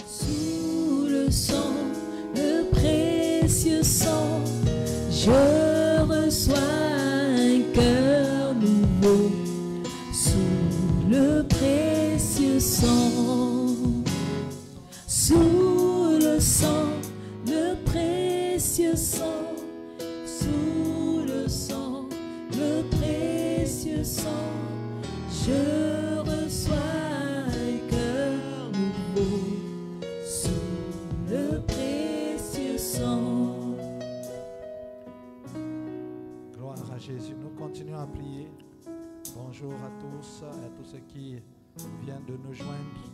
Sous le sang, le précieux sang, je reçois un cœur nouveau. Sous le précieux sang, sous le sang, le précieux sang, sous le sang, le précieux sang, je reçois un cœur nouveau. Sous le précieux sang. Gloire à Jésus. Nous continuons à prier. Bonjour à tous et à tous ceux qui viennent de nous joindre.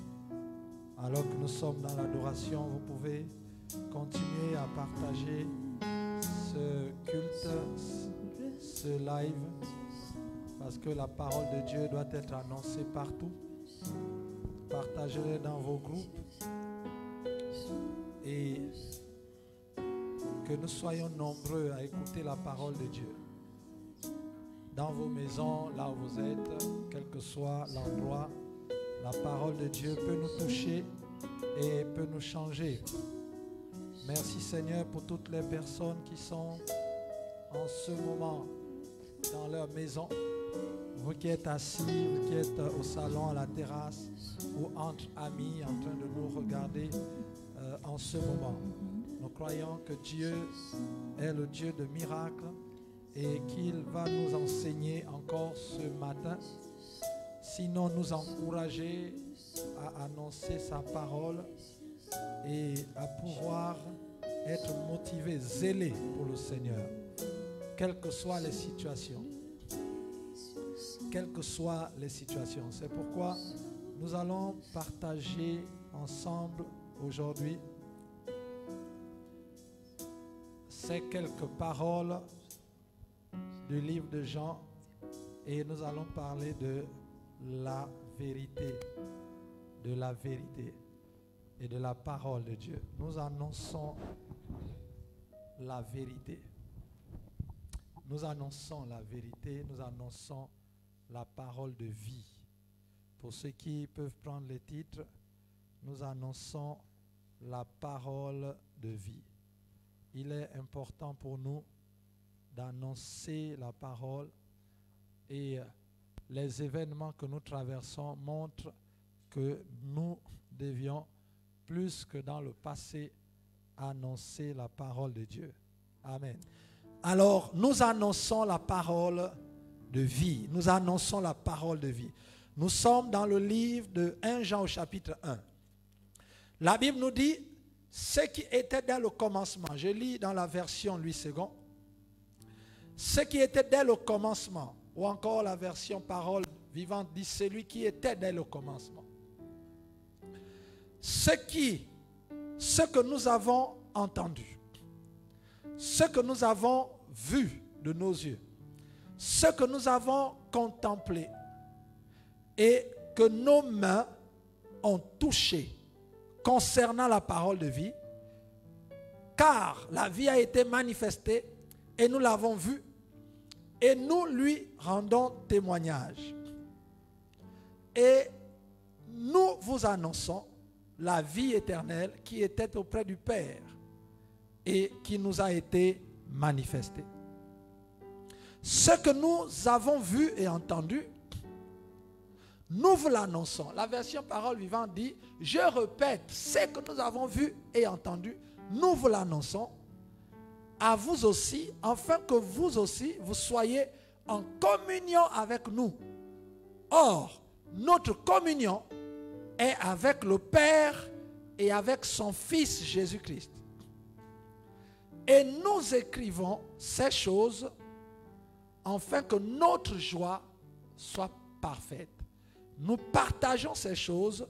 Alors que nous sommes dans l'adoration, vous pouvez continuer à partager ce culte, ce live, parce que la parole de Dieu doit être annoncée partout. Partagez-le dans vos groupes et que nous soyons nombreux à écouter la parole de Dieu. Dans vos maisons, là où vous êtes, quel que soit l'endroit, la parole de Dieu peut nous toucher et peut nous changer. Merci Seigneur pour toutes les personnes qui sont en ce moment dans leur maison. Vous qui êtes assis, vous qui êtes au salon, à la terrasse ou entre amis en train de nous regarder en ce moment. Nous croyons que Dieu est le Dieu de miracles et qu'il va nous enseigner encore ce matin. Sinon, nous encourager à annoncer sa parole et à pouvoir être motivés, zélés pour le Seigneur, quelles que soient les situations. Quelles que soient les situations. C'est pourquoi nous allons partager ensemble aujourd'hui ces quelques paroles du livre de Jean et nous allons parler de la vérité, et de la parole de Dieu. Nous annonçons la vérité. Nous annonçons la vérité, nous annonçons la parole de vie. Pour ceux qui peuvent prendre les titres, nous annonçons la parole de vie. Il est important pour nous d'annoncer la parole et les événements que nous traversons montrent que nous devions, plus que dans le passé, annoncer la parole de Dieu. Amen. Alors, nous annonçons la parole de vie. Nous annonçons la parole de vie. Nous sommes dans le livre de 1 Jean au chapitre 1. La Bible nous dit, ce qui était dès le commencement, je lis dans la version Louis II, ce qui était dès le commencement, ou encore la version parole vivante dit, celui qui était dès le commencement. Ce que nous avons entendu, ce que nous avons vu de nos yeux, ce que nous avons contemplé et que nos mains ont touché concernant la parole de vie, car la vie a été manifestée et nous l'avons vue et nous lui rendons témoignage. Et nous vous annonçons la vie éternelle qui était auprès du Père et qui nous a été manifestée. Ce que nous avons vu et entendu, nous vous l'annonçons. La version parole vivante dit, je répète, ce que nous avons vu et entendu, nous vous l'annonçons à vous aussi, afin que vous aussi, vous soyez en communion avec nous. Or, notre communion est avec le Père et avec son Fils Jésus-Christ. Et nous écrivons ces choses afin que notre joie soit parfaite. Nous partageons ces choses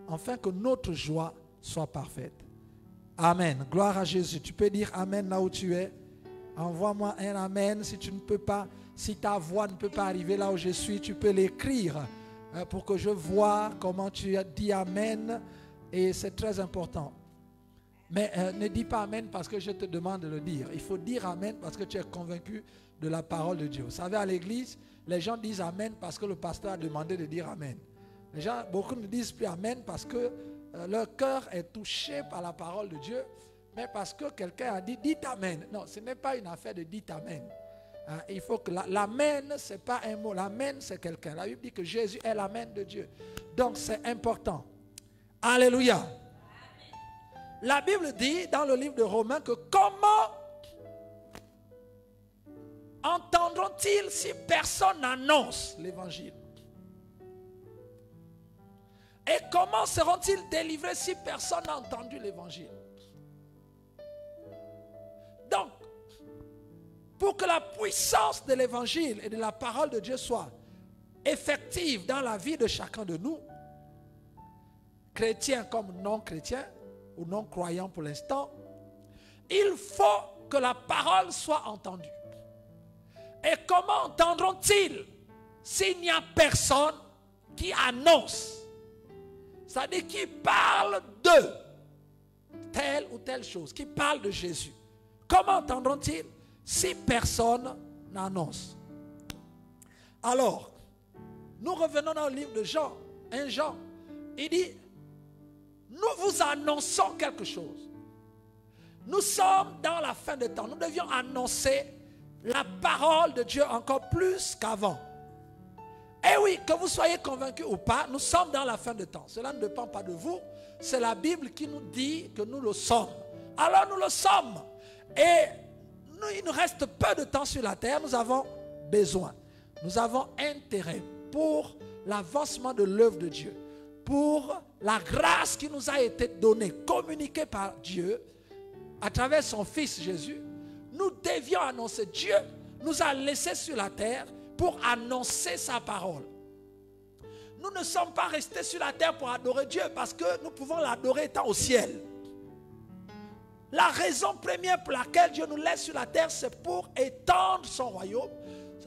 afin que notre joie soit parfaite. Amen. Gloire à Jésus. Tu peux dire Amen là où tu es. Envoie-moi un Amen. Si tu ne peux pas, si ta voix ne peut pas arriver là où je suis, tu peux l'écrire pour que je vois comment tu as dit Amen. Et c'est très important. Mais ne dis pas Amen parce que je te demande de le dire. Il faut dire Amen parce que tu es convaincu de la parole de Dieu. Vous savez, à l'église, les gens disent Amen parce que le pasteur a demandé de dire Amen. Les gens, beaucoup ne disent plus Amen parce que leur cœur est touché par la parole de Dieu, mais parce que quelqu'un a dit, dites Amen. Non, ce n'est pas une affaire de dites Amen. Il faut que l'Amen, ce n'est pas un mot. L'Amen, c'est quelqu'un. La Bible dit que Jésus est l'Amen de Dieu. Donc, c'est important. Alléluia. La Bible dit dans le livre de Romains que comment entendront-ils si personne n'annonce l'évangile? Et comment seront-ils délivrés si personne n'a entendu l'évangile? Donc, pour que la puissance de l'évangile et de la parole de Dieu soit effective dans la vie de chacun de nous, chrétiens comme non chrétiens ou non croyants pour l'instant, il faut que la parole soit entendue. Et comment entendront-ils s'il n'y a personne qui annonce? C'est-à-dire qui parle de telle ou telle chose, qui parle de Jésus. Comment entendront-ils si personne n'annonce? Alors, nous revenons dans le livre de Jean, 1 Jean. Il dit, nous vous annonçons quelque chose. Nous sommes dans la fin des temps. Nous devions annoncer la parole de Dieu encore plus qu'avant. Et oui, que vous soyez convaincus ou pas, nous sommes dans la fin des temps. Cela ne dépend pas de vous. C'est la Bible qui nous dit que nous le sommes. Alors nous le sommes. Et il nous reste peu de temps sur la terre. Nous avons besoin. Nous avons intérêt pour l'avancement de l'œuvre de Dieu. Pour la grâce qui nous a été donnée, communiquée par Dieu à travers son Fils Jésus. Nous devions annoncer. Dieu nous a laissés sur la terre pour annoncer sa parole. Nous ne sommes pas restés sur la terre pour adorer Dieu parce que nous pouvons l'adorer étant au ciel. La raison première pour laquelle Dieu nous laisse sur la terre, c'est pour étendre son royaume,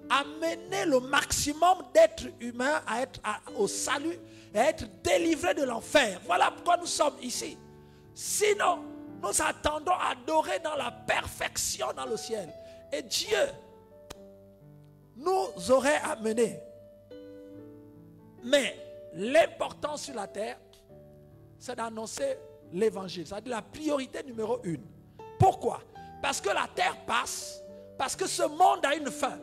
amener le maximum d'êtres humains à être au salut et à être délivrés de l'enfer. Voilà pourquoi nous sommes ici. Sinon, nous attendons à adorer dans la perfection dans le ciel. Et Dieu nous aurait amenés. Mais l'important sur la terre, c'est d'annoncer l'évangile. C'est-à-dire la priorité numéro 1. Pourquoi? Parce que la terre passe, parce que ce monde a une fin.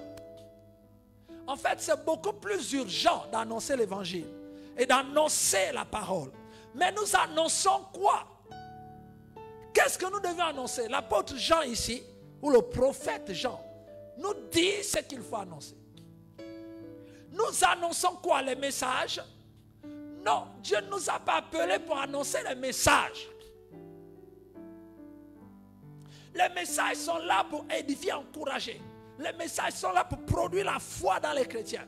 En fait, c'est beaucoup plus urgent d'annoncer l'évangile et d'annoncer la parole. Mais nous annonçons quoi? Qu'est-ce que nous devons annoncer? L'apôtre Jean ici, ou le prophète Jean, nous dit ce qu'il faut annoncer. Nous annonçons quoi? Les messages? Non, Dieu ne nous a pas appelés pour annoncer les messages. Les messages sont là pour édifier, encourager. Les messages sont là pour produire la foi dans les chrétiens.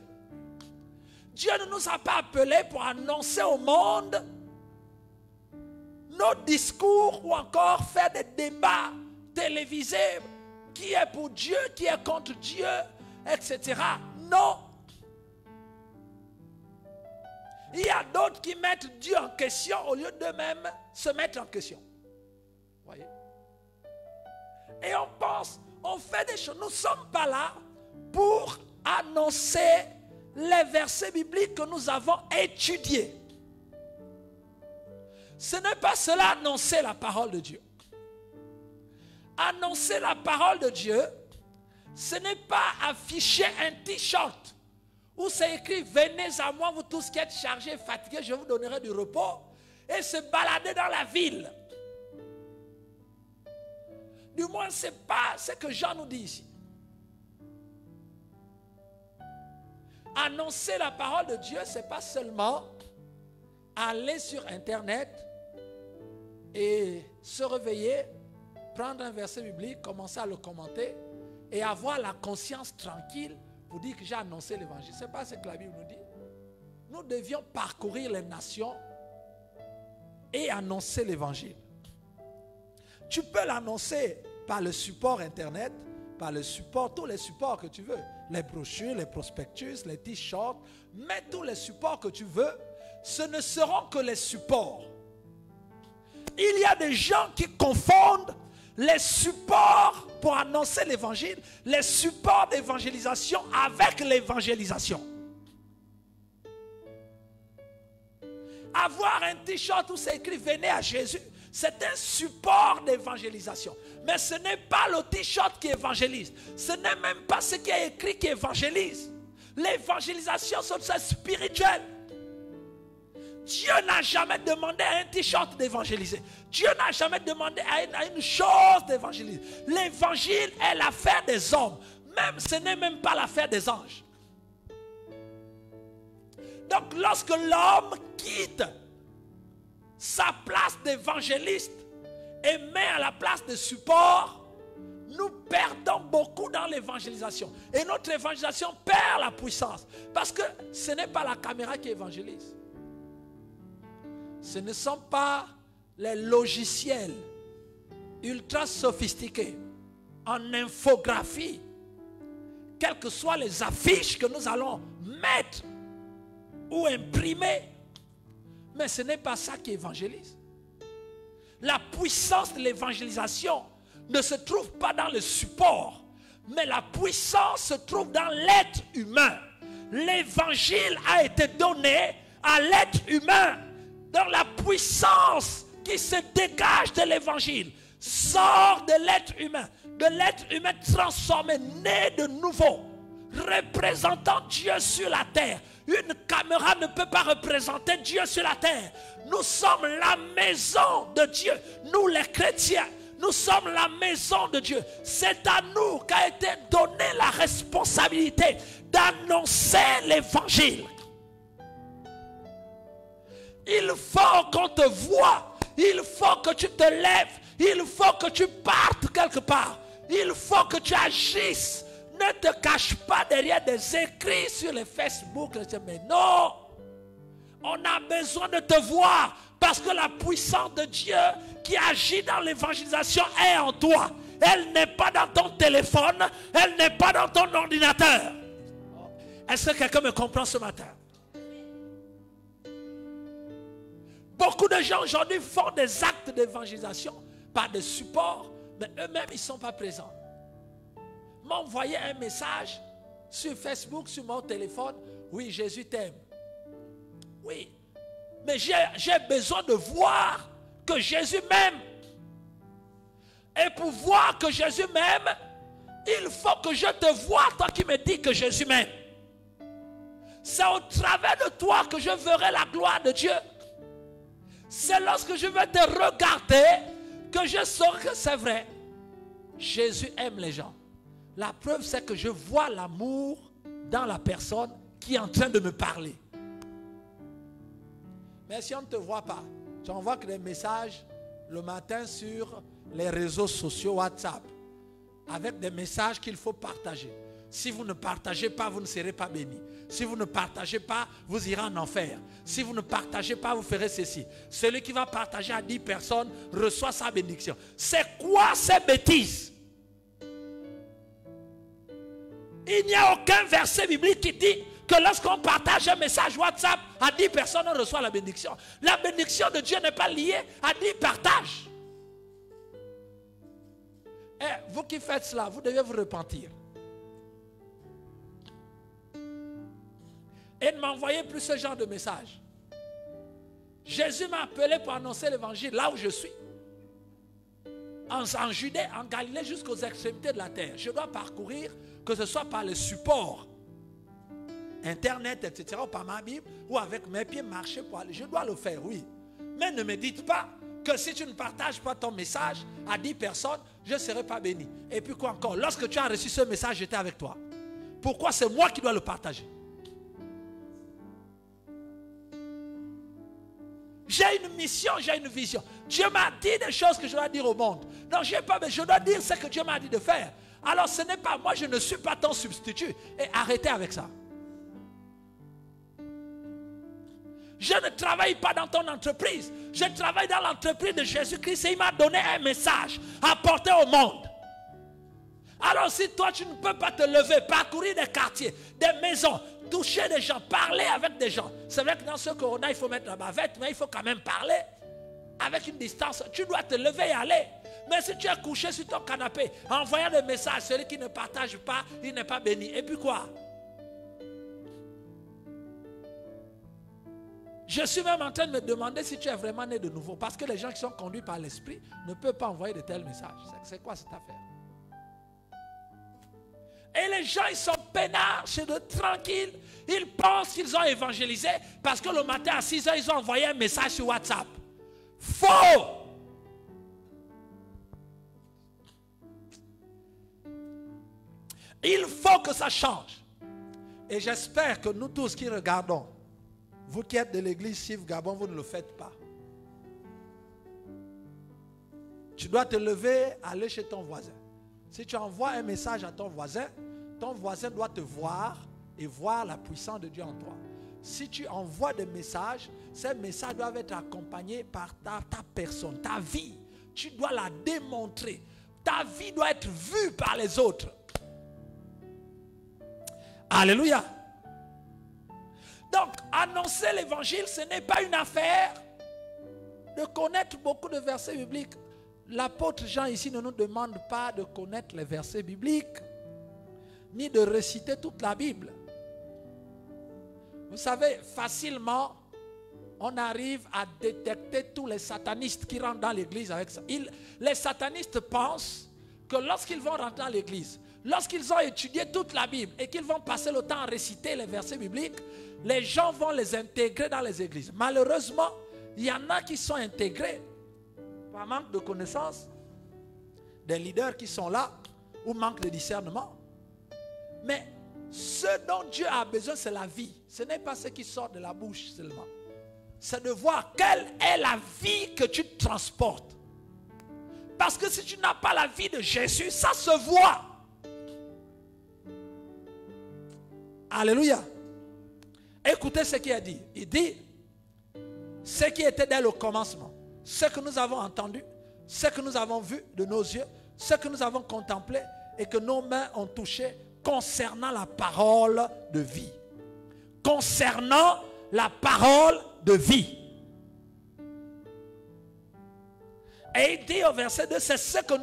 Dieu ne nous a pas appelés pour annoncer au monde nos discours ou encore faire des débats télévisés. Qui est pour Dieu, qui est contre Dieu, etc. Non. Il y a d'autres qui mettent Dieu en question au lieu d'eux-mêmes se mettre en question. Voyez? Et on pense, on fait des choses. Nous ne sommes pas là pour annoncer les versets bibliques que nous avons étudiés. Ce n'est pas cela annoncer la parole de Dieu. Annoncer la parole de Dieu, ce n'est pas afficher un t-shirt où c'est écrit « Venez à moi, vous tous qui êtes chargés et fatigués, je vous donnerai du repos » et se balader dans la ville. Du moins, ce n'est pas ce que Jean nous dit ici. Annoncer la parole de Dieu, ce n'est pas seulement aller sur Internet et se réveiller, prendre un verset biblique, commencer à le commenter et avoir la conscience tranquille pour dire que j'ai annoncé l'évangile. Ce n'est pas ce que la Bible nous dit. Nous devions parcourir les nations et annoncer l'évangile. Tu peux l'annoncer par le support Internet, par le support, tous les supports que tu veux. Les brochures, les prospectus, les t-shirts, mets tous les supports que tu veux. Ce ne seront que les supports. Il y a des gens qui confondent les supports pour annoncer l'évangile, les supports d'évangélisation avec l'évangélisation. Avoir un t-shirt où c'est écrit « Venez à Jésus », c'est un support d'évangélisation. Mais ce n'est pas le t-shirt qui évangélise. Ce n'est même pas ce qui est écrit qui évangélise. L'évangélisation, c'est spirituel. Dieu n'a jamais demandé à un t-shirt d'évangéliser. Dieu n'a jamais demandé à une chose d'évangéliser. L'évangile est l'affaire des hommes. Même, ce n'est même pas l'affaire des anges. Donc, lorsque l'homme quitte sa place d'évangéliste et met à la place de support, nous perdons beaucoup dans l'évangélisation. Et notre évangélisation perd la puissance. Parce que ce n'est pas la caméra qui évangélise. Ce ne sont pas les logiciels ultra sophistiqués en infographie, quelles que soient les affiches que nous allons mettre ou imprimer. Mais ce n'est pas ça qui évangélise. La puissance de l'évangélisation ne se trouve pas dans le support, mais la puissance se trouve dans l'être humain. L'évangile a été donné à l'être humain. Donc la puissance qui se dégage de l'évangile sort de l'être humain transformé, né de nouveau, représentant Dieu sur la terre. Une caméra ne peut pas représenter Dieu sur la terre. Nous sommes la maison de Dieu. Nous les chrétiens, nous sommes la maison de Dieu. C'est à nous qu'a été donnée la responsabilité d'annoncer l'évangile. Il faut qu'on te voie. Il faut que tu te lèves. Il faut que tu partes quelque part. Il faut que tu agisses. Ne te cache pas derrière des écrits sur les Facebook. Mais non, on a besoin de te voir parce que la puissance de Dieu qui agit dans l'évangélisation est en toi. Elle n'est pas dans ton téléphone. Elle n'est pas dans ton ordinateur. Est-ce que quelqu'un me comprend ce matin? Beaucoup de gens aujourd'hui font des actes d'évangélisation par des supports, mais eux-mêmes, ils ne sont pas présents. M'envoyer un message sur Facebook, sur mon téléphone. Oui, Jésus t'aime. Oui. Mais j'ai besoin de voir que Jésus m'aime. Et pour voir que Jésus m'aime, il faut que je te voie, toi qui me dis que Jésus m'aime. C'est au travers de toi que je verrai la gloire de Dieu. C'est lorsque je vais te regarder que je saurai que c'est vrai. Jésus aime les gens. La preuve, c'est que je vois l'amour dans la personne qui est en train de me parler. Mais si on ne te voit pas, tu envoies que des messages le matin sur les réseaux sociaux WhatsApp avec des messages qu'il faut partager. Si vous ne partagez pas, vous ne serez pas béni. Si vous ne partagez pas, vous irez en enfer. Si vous ne partagez pas, vous ferez ceci. Celui qui va partager à 10 personnes reçoit sa bénédiction. C'est quoi ces bêtises? Il n'y a aucun verset biblique qui dit que lorsqu'on partage un message WhatsApp à 10 personnes, on reçoit la bénédiction. La bénédiction de Dieu n'est pas liée à 10 partages. Et vous qui faites cela, vous devez vous repentir. Et ne m'envoyez plus ce genre de message. Jésus m'a appelé pour annoncer l'évangile là où je suis. En Judée, en Galilée, jusqu'aux extrémités de la terre. Je dois parcourir, que ce soit par le support, Internet, etc., ou par ma Bible, ou avec mes pieds marcher pour aller. Je dois le faire, oui. Mais ne me dites pas que si tu ne partages pas ton message à 10 personnes, je ne serai pas béni. Et puis quoi encore? Lorsque tu as reçu ce message, j'étais avec toi. Pourquoi c'est moi qui dois le partager? J'ai une mission, j'ai une vision. Dieu m'a dit des choses que je dois dire au monde. Non, je dois dire ce que Dieu m'a dit de faire. Alors ce n'est pas moi, je ne suis pas ton substitut. Et arrêtez avec ça. Je ne travaille pas dans ton entreprise. Je travaille dans l'entreprise de Jésus-Christ et il m'a donné un message à porter au monde. Alors si toi tu ne peux pas te lever, parcourir des quartiers, des maisons, toucher des gens, parler avec des gens. C'est vrai que dans ce corona, il faut mettre la bavette, mais il faut quand même parler avec une distance. Tu dois te lever et aller. Mais si tu es couché sur ton canapé, en envoyant des messages, celui qui ne partage pas, il n'est pas béni. Et puis quoi? Je suis même en train de me demander si tu es vraiment né de nouveau. Parce que les gens qui sont conduits par l'esprit ne peuvent pas envoyer de tels messages. C'est quoi cette affaire? Et les gens, ils sont peinards, chez eux, tranquilles. Ils pensent qu'ils ont évangélisé parce que le matin à 6 h, ils ont envoyé un message sur WhatsApp. Faux! Il faut que ça change. Et j'espère que nous tous qui regardons, vous qui êtes de l'église Sif Gabon, vous ne le faites pas. Tu dois te lever, aller chez ton voisin. Si tu envoies un message à ton voisin doit te voir et voir la puissance de Dieu en toi. Si tu envoies des messages, ces messages doivent être accompagnés par ta personne, ta vie. Tu dois la démontrer. Ta vie doit être vue par les autres. Alléluia. Donc, annoncer l'évangile, ce n'est pas une affaire de connaître beaucoup de versets bibliques. L'apôtre Jean ici ne nous demande pas de connaître les versets bibliques, ni de réciter toute la Bible. Vous savez, facilement, on arrive à détecter tous les satanistes qui rentrent dans l'église avec ça. Les satanistes pensent que lorsqu'ils vont rentrer dans l'église, lorsqu'ils ont étudié toute la Bible et qu'ils vont passer le temps à réciter les versets bibliques, les gens vont les intégrer dans les églises. Malheureusement, il y en a qui sont intégrés par manque de connaissances, des leaders qui sont là, ou manque de discernement. Mais ce dont Dieu a besoin, c'est la vie. Ce n'est pas ce qui sort de la bouche seulement. C'est de voir quelle est la vie que tu transportes. Parce que si tu n'as pas la vie de Jésus, ça se voit. Alléluia. Écoutez ce qu'il a dit. Il dit, ce qui était dès le commencement, ce que nous avons entendu, ce que nous avons vu de nos yeux, ce que nous avons contemplé et que nos mains ont touché concernant la parole de vie. Concernant la parole de vie. Et il dit au verset 2, c'est ce que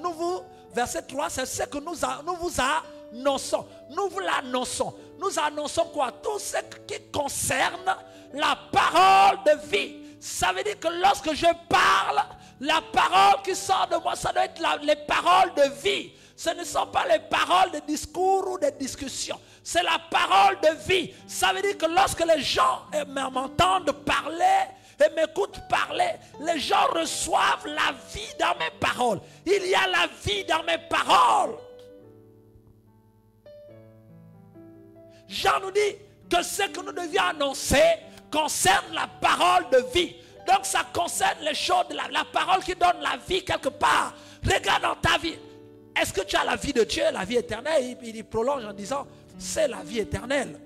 verset 3, c'est ce que nous vous annonçons. Nous vous l'annonçons. Nous annonçons quoi? Tout ce qui concerne la parole de vie. Ça veut dire que lorsque je parle, la parole qui sort de moi, ça doit être les paroles de vie. Ce ne sont pas les paroles de discours ou de discussions. C'est la parole de vie. Ça veut dire que lorsque les gens m'entendent parler et m'écoutent parler, les gens reçoivent la vie dans mes paroles. Il y a la vie dans mes paroles. Jean nous dit que ce que nous devions annoncer concerne la parole de vie. Donc ça concerne les choses, la parole qui donne la vie quelque part. Regarde dans ta vie. Est-ce que tu as la vie de Dieu, la vie éternelle? Il prolonge en disant, c'est la vie éternelle.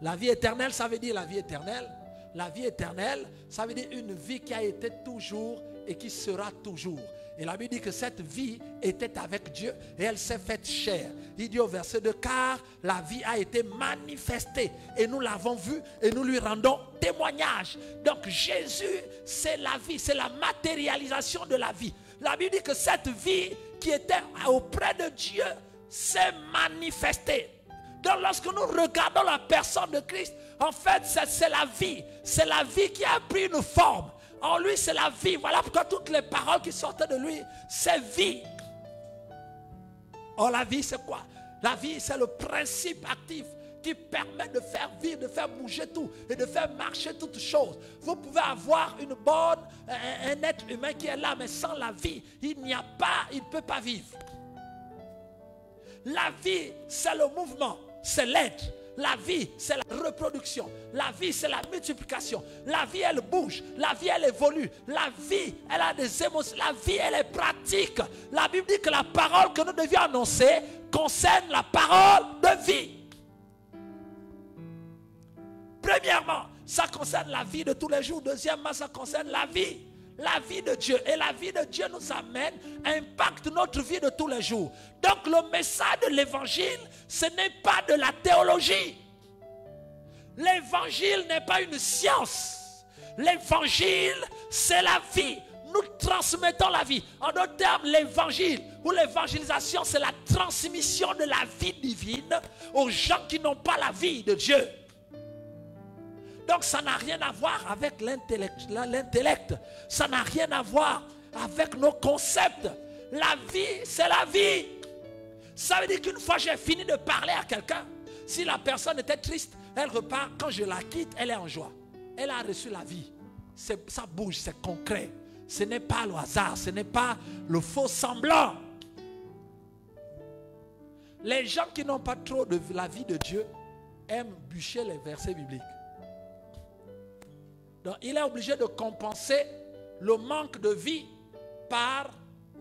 La vie éternelle, ça veut dire la vie éternelle. La vie éternelle, ça veut dire une vie qui a été toujours et qui sera toujours. Et la Bible dit que cette vie était avec Dieu et elle s'est faite chair. Il dit au verset 2, car la vie a été manifestée et nous l'avons vue et nous lui rendons témoignage. Donc Jésus, c'est la vie, c'est la matérialisation de la vie. La Bible dit que cette vie qui était auprès de Dieu s'est manifestée. Donc lorsque nous regardons la personne de Christ, en fait c'est la vie. C'est la vie qui a pris une forme. En lui c'est la vie. Voilà pourquoi toutes les paroles qui sortaient de lui, c'est vie. Or la vie c'est quoi? La vie c'est le principe actif qui permet de faire vivre, de faire bouger tout et de faire marcher toutes choses. Vous pouvez avoir un être humain qui est là, mais sans la vie, il ne peut pas vivre. La vie, c'est le mouvement, c'est l'être. La vie, c'est la reproduction. La vie, c'est la multiplication. La vie, elle bouge. La vie, elle évolue. La vie, elle a des émotions. La vie, elle est pratique. La Bible dit que la parole que nous devions annoncer concerne la parole de vie. Premièrement, ça concerne la vie de tous les jours. Deuxièmement, ça concerne la vie de Dieu. Et la vie de Dieu nous amène, impacte notre vie de tous les jours. Donc le message de l'évangile, ce n'est pas de la théologie. L'évangile n'est pas une science. L'évangile, c'est la vie. Nous transmettons la vie. En d'autres termes, l'évangile ou l'évangélisation, c'est la transmission de la vie divine aux gens qui n'ont pas la vie de Dieu. Donc ça n'a rien à voir avec l'intellect. Ça n'a rien à voir avec nos concepts. La vie, c'est la vie. Ça veut dire qu'une fois j'ai fini de parler à quelqu'un, si la personne était triste, elle repart. Quand je la quitte, elle est en joie. Elle a reçu la vie. Ça bouge, c'est concret. Ce n'est pas le hasard, ce n'est pas le faux semblant. Les gens qui n'ont pas trop de la vie de Dieu aiment bûcher les versets bibliques. Donc il est obligé de compenser le manque de vie par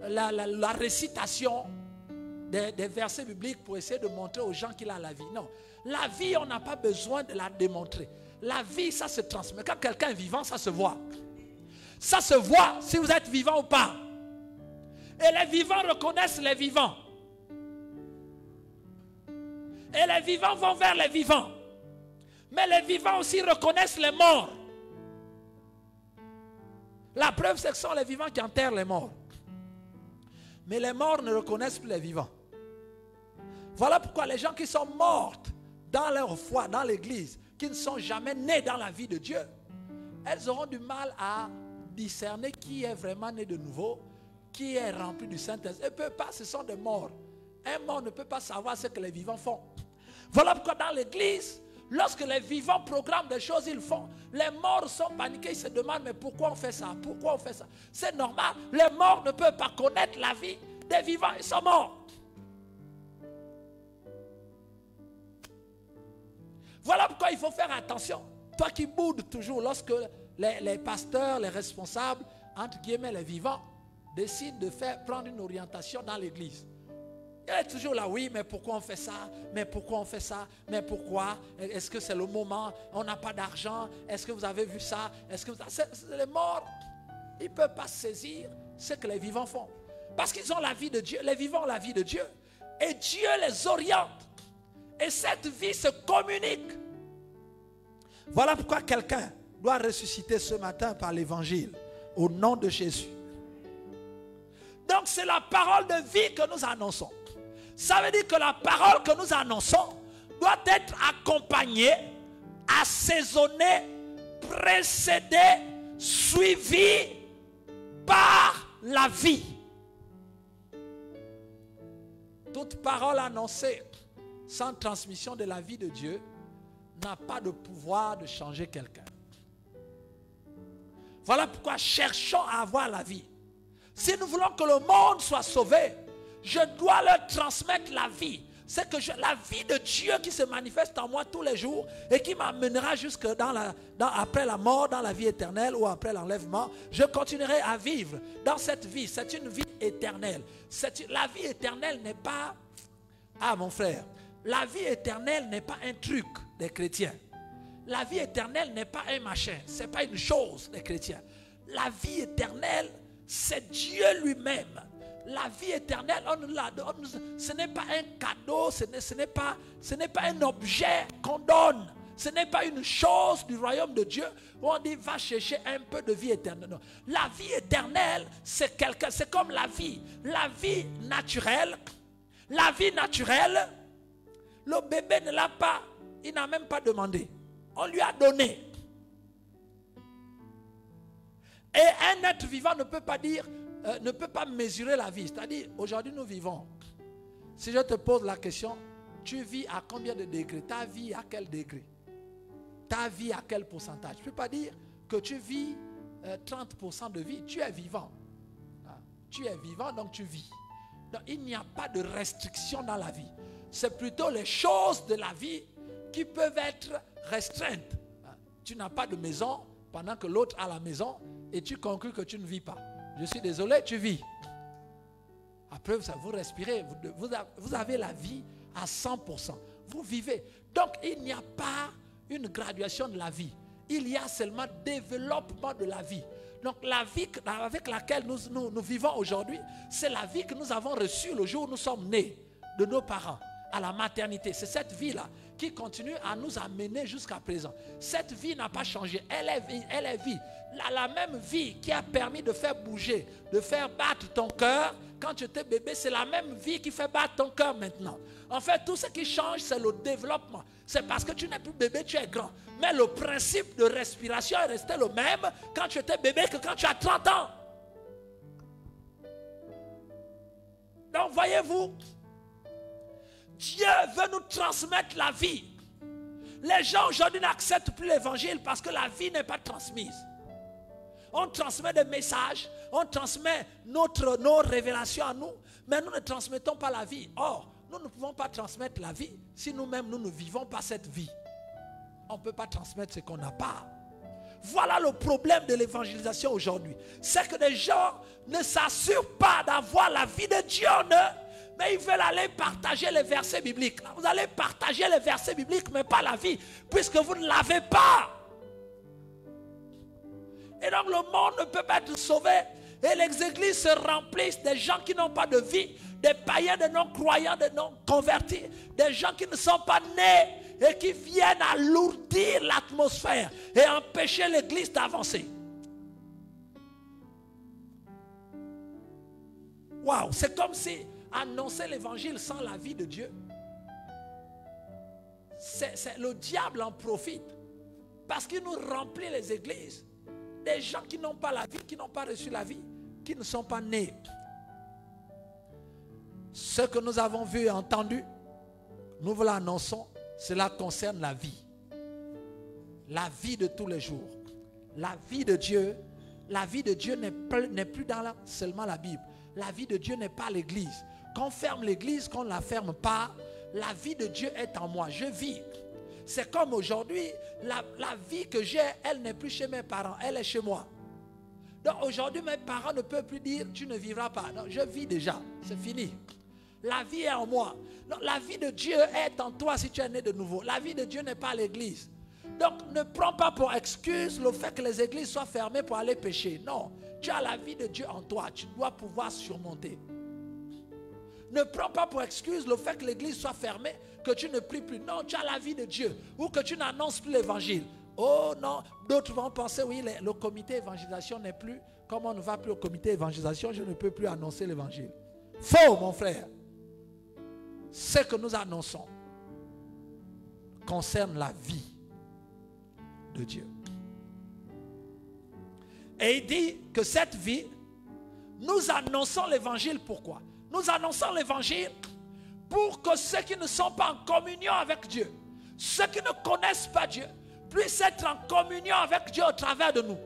la récitation des versets bibliques pour essayer de montrer aux gens qu'il a la vie. Non, la vie, on n'a pas besoin de la démontrer. La vie, ça se transmet. Quand quelqu'un est vivant, ça se voit. Ça se voit si vous êtes vivant ou pas. Et les vivants reconnaissent les vivants. Et les vivants vont vers les vivants. Mais les vivants aussi reconnaissent les morts. La preuve, c'est que ce sont les vivants qui enterrent les morts. Mais les morts ne reconnaissent plus les vivants. Voilà pourquoi les gens qui sont morts dans leur foi, dans l'église, qui ne sont jamais nés dans la vie de Dieu, elles auront du mal à discerner qui est vraiment né de nouveau, qui est rempli du Saint-Esprit. Elles ne peuvent pas, ce sont des morts. Un mort ne peut pas savoir ce que les vivants font. Voilà pourquoi dans l'église, lorsque les vivants programment des choses, ils font. Les morts sont paniqués, ils se demandent, mais pourquoi on fait ça? Pourquoi on fait ça? C'est normal. Les morts ne peuvent pas connaître la vie des vivants, ils sont morts. Voilà pourquoi il faut faire attention. Toi qui boudes toujours lorsque les pasteurs, les responsables, entre guillemets les vivants, décident de prendre une orientation dans l'église. Il est toujours là, oui, mais pourquoi on fait ça? Mais pourquoi on fait ça? Mais pourquoi? Est-ce que c'est le moment? On n'a pas d'argent? Est-ce que vous avez vu ça? Est-ce que les morts, ils ne peuvent pas saisir ce que les vivants font. Parce qu'ils ont la vie de Dieu. Les vivants ont la vie de Dieu. Et Dieu les oriente. Et cette vie se communique. Voilà pourquoi quelqu'un doit ressusciter ce matin par l'évangile. Au nom de Jésus. Donc c'est la parole de vie que nous annonçons. Ça veut dire que la parole que nous annonçons doit être accompagnée, assaisonnée, précédée, suivie par la vie. Toute parole annoncée sans transmission de la vie de Dieu n'a pas de pouvoir de changer quelqu'un. Voilà pourquoi cherchons à avoir la vie. Si nous voulons que le monde soit sauvé, je dois leur transmettre la vie. C'est que la vie de Dieu qui se manifeste en moi tous les jours et qui m'amènera jusque après la mort, dans la vie éternelle ou après l'enlèvement, je continuerai à vivre dans cette vie. C'est une vie éternelle. La vie éternelle n'est pas... Ah mon frère, la vie éternelle n'est pas un truc des chrétiens. La vie éternelle n'est pas un machin. Ce n'est pas une chose des chrétiens. La vie éternelle, c'est Dieu lui-même. La vie éternelle, ce n'est pas un cadeau, ce n'est pas un objet qu'on donne. Ce n'est pas une chose du royaume de Dieu où on dit va chercher un peu de vie éternelle. Non. La vie éternelle, c'est comme la vie. La vie naturelle, le bébé ne l'a pas, il n'a même pas demandé. On lui a donné. Et un être vivant ne peut pas dire, ne peut pas mesurer la vie. C'est-à-dire, aujourd'hui nous vivons. Si je te pose la question, tu vis à combien de degrés? Ta vie à quel degré? Ta vie à quel pourcentage? Je ne peux pas dire que tu vis 30% de vie. Tu es vivant. Tu es vivant, donc tu vis. Donc, il n'y a pas de restriction dans la vie. C'est plutôt les choses de la vie qui peuvent être restreintes. Tu n'as pas de maison pendant que l'autre a la maison et tu conclus que tu ne vis pas. Je suis désolé, tu vis. Après, vous respirez, vous avez la vie à 100%. Vous vivez. Donc, il n'y a pas une graduation de la vie. Il y a seulement développement de la vie. Donc, la vie avec laquelle nous vivons aujourd'hui, c'est la vie que nous avons reçue le jour où nous sommes nés de nos parents à la maternité. C'est cette vie-là qui continue à nous amener jusqu'à présent. Cette vie n'a pas changé. Elle est vie. La même vie qui a permis de faire bouger, de faire battre ton cœur quand tu étais bébé, c'est la même vie qui fait battre ton cœur maintenant. En fait, tout ce qui change, c'est le développement. c'est parce que tu n'es plus bébé, tu es grand. Mais le principe de respiration est resté le même quand tu étais bébé que quand tu as 30 ans. Donc voyez-vous, Dieu veut nous transmettre la vie. Les gens aujourd'hui n'acceptent plus l'évangile parce que la vie n'est pas transmise. On transmet des messages, on transmet nos révélations à nous, mais nous ne transmettons pas la vie. Or, nous ne pouvons pas transmettre la vie si nous-mêmes nous ne vivons pas cette vie. On ne peut pas transmettre ce qu'on n'a pas. Voilà le problème de l'évangélisation aujourd'hui. C'est que les gens ne s'assurent pas d'avoir la vie de Dieu en eux, mais ils veulent aller partager les versets bibliques. Vous allez partager les versets bibliques, mais pas la vie, puisque vous ne l'avez pas. Et donc le monde ne peut pas être sauvé. Et les églises se remplissent des gens qui n'ont pas de vie, des païens, des non-croyants, des non-convertis, des gens qui ne sont pas nés et qui viennent alourdir l'atmosphère et empêcher l'église d'avancer. Waouh, c'est comme si annoncer l'évangile sans la vie de Dieu. Le diable en profite parce qu'il nous remplit les églises des gens qui n'ont pas la vie, qui n'ont pas reçu la vie, qui ne sont pas nés. Ce que nous avons vu et entendu, nous vous l'annonçons, cela concerne la vie. La vie de tous les jours. La vie de Dieu. La vie de Dieu n'est plus dans seulement la Bible. La vie de Dieu n'est pas l'église. Qu'on ferme l'église, qu'on ne la ferme pas, la vie de Dieu est en moi. Je vis. C'est comme aujourd'hui, la vie que j'ai, elle n'est plus chez mes parents, elle est chez moi. Donc aujourd'hui, mes parents ne peuvent plus dire, tu ne vivras pas. Non, je vis déjà, c'est fini. La vie est en moi. Donc, la vie de Dieu est en toi si tu es né de nouveau. La vie de Dieu n'est pas à l'église. Donc ne prends pas pour excuse le fait que les églises soient fermées pour aller pécher. Non, tu as la vie de Dieu en toi. Tu dois pouvoir surmonter. Ne prends pas pour excuse le fait que l'église soit fermée, que tu ne pries plus. Non, tu as la vie de Dieu. Ou que tu n'annonces plus l'évangile. Oh non, d'autres vont penser, oui, le comité évangélisation n'est plus. Comme on ne va plus au comité évangélisation, je ne peux plus annoncer l'évangile. Faux, mon frère. Ce que nous annonçons concerne la vie de Dieu. Et il dit que cette vie, nous annonçons l'évangile. Pourquoi? Nous annonçons l'évangile pour que ceux qui ne sont pas en communion avec Dieu, ceux qui ne connaissent pas Dieu, puissent être en communion avec Dieu au travers de nous.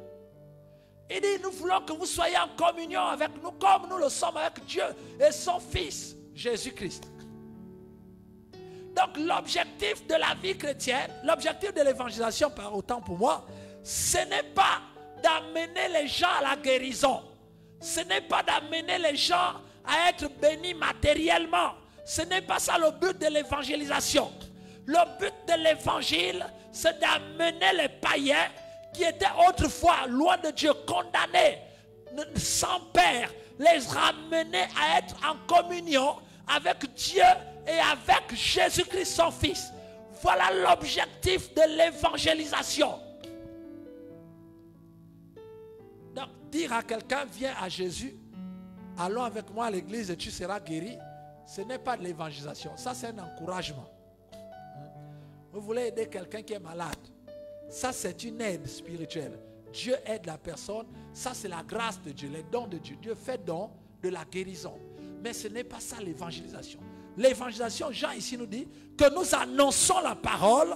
Il dit, nous voulons que vous soyez en communion avec nous comme nous le sommes avec Dieu et son Fils, Jésus-Christ. Donc l'objectif de la vie chrétienne, l'objectif de l'évangélisation, par autant pour moi, ce n'est pas d'amener les gens à la guérison. Ce n'est pas d'amener les gens à être bénis matériellement. Ce n'est pas ça le but de l'évangélisation. Le but de l'évangile, c'est d'amener les païens qui étaient autrefois loin de Dieu, condamnés, sans père, les ramener à être en communion avec Dieu et avec Jésus-Christ son Fils. Voilà l'objectif de l'évangélisation. Donc dire à quelqu'un, viens à Jésus, allons avec moi à l'église et tu seras guéri, ce n'est pas de l'évangélisation, ça c'est un encouragement. Vous voulez aider quelqu'un qui est malade, ça c'est une aide spirituelle. Dieu aide la personne, ça c'est la grâce de Dieu, les dons de Dieu. Dieu fait don de la guérison. Mais ce n'est pas ça l'évangélisation. L'évangélisation, Jean ici nous dit que nous annonçons la parole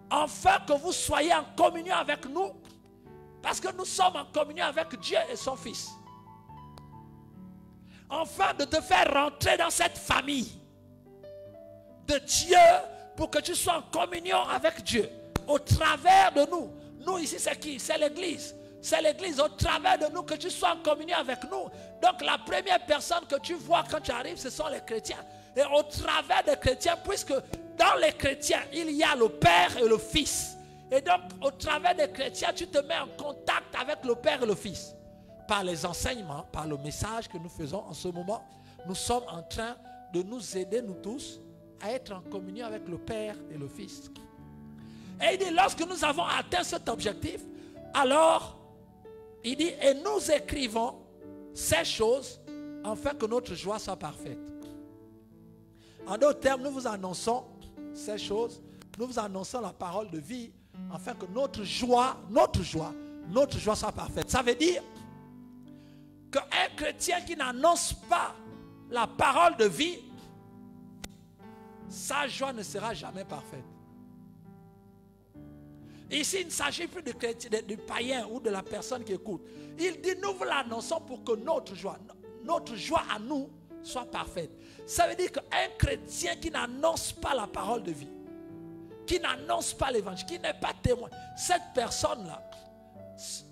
afin que vous soyez en communion avec nous, parce que nous sommes en communion avec Dieu et son Fils. Enfin de te faire rentrer dans cette famille de Dieu pour que tu sois en communion avec Dieu au travers de nous. Nous ici c'est qui? C'est l'église. C'est l'église au travers de nous que tu sois en communion avec nous. Donc la première personne que tu vois quand tu arrives, ce sont les chrétiens. Et au travers des chrétiens, puisque dans les chrétiens, il y a le Père et le Fils. Et donc au travers des chrétiens, tu te mets en contact avec le Père et le Fils. Par les enseignements, par le message que nous faisons en ce moment, nous sommes en train de nous aider, nous tous, à être en communion avec le Père et le Fils. Et il dit, lorsque nous avons atteint cet objectif, alors, il dit, et nous écrivons ces choses, afin que notre joie soit parfaite. En d'autres termes, nous vous annonçons ces choses, nous vous annonçons la parole de vie, afin que notre joie soit parfaite. Ça veut dire qu'un chrétien qui n'annonce pas la parole de vie, sa joie ne sera jamais parfaite. Ici, il ne s'agit plus du païen ou de la personne qui écoute. Il dit, nous vous l'annonçons pour que notre joie à nous soit parfaite. Ça veut dire qu'un chrétien qui n'annonce pas la parole de vie, qui n'annonce pas l'évangile, qui n'est pas témoin, cette personne-là,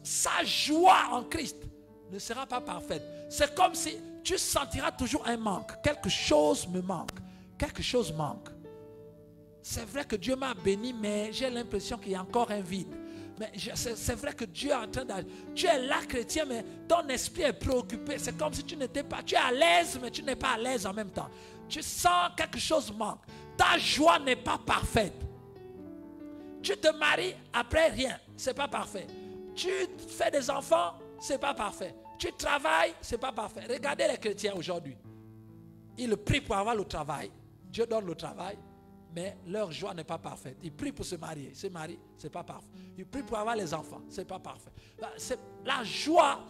sa joie en Christ ne sera pas parfaite. C'est comme si tu sentiras toujours un manque. Quelque chose me manque. Quelque chose manque. C'est vrai que Dieu m'a béni, mais j'ai l'impression qu'il y a encore un vide. Mais c'est vrai que Dieu est en train d'agir. Tu es là, chrétien, mais ton esprit est préoccupé. C'est comme si tu n'étais pas... Tu es à l'aise, mais tu n'es pas à l'aise en même temps. Tu sens quelque chose manque. Ta joie n'est pas parfaite. Tu te maries, après rien. Ce n'est pas parfait. Tu fais des enfants, ce n'est pas parfait. Tu travailles, ce n'est pas parfait. Regardez les chrétiens aujourd'hui. Ils prient pour avoir le travail. Dieu donne le travail. Mais leur joie n'est pas parfaite. Ils prient pour se marier. Se marient, ce n'est pas parfait. Ils prient pour avoir les enfants. Ce n'est pas parfait. C'est la joie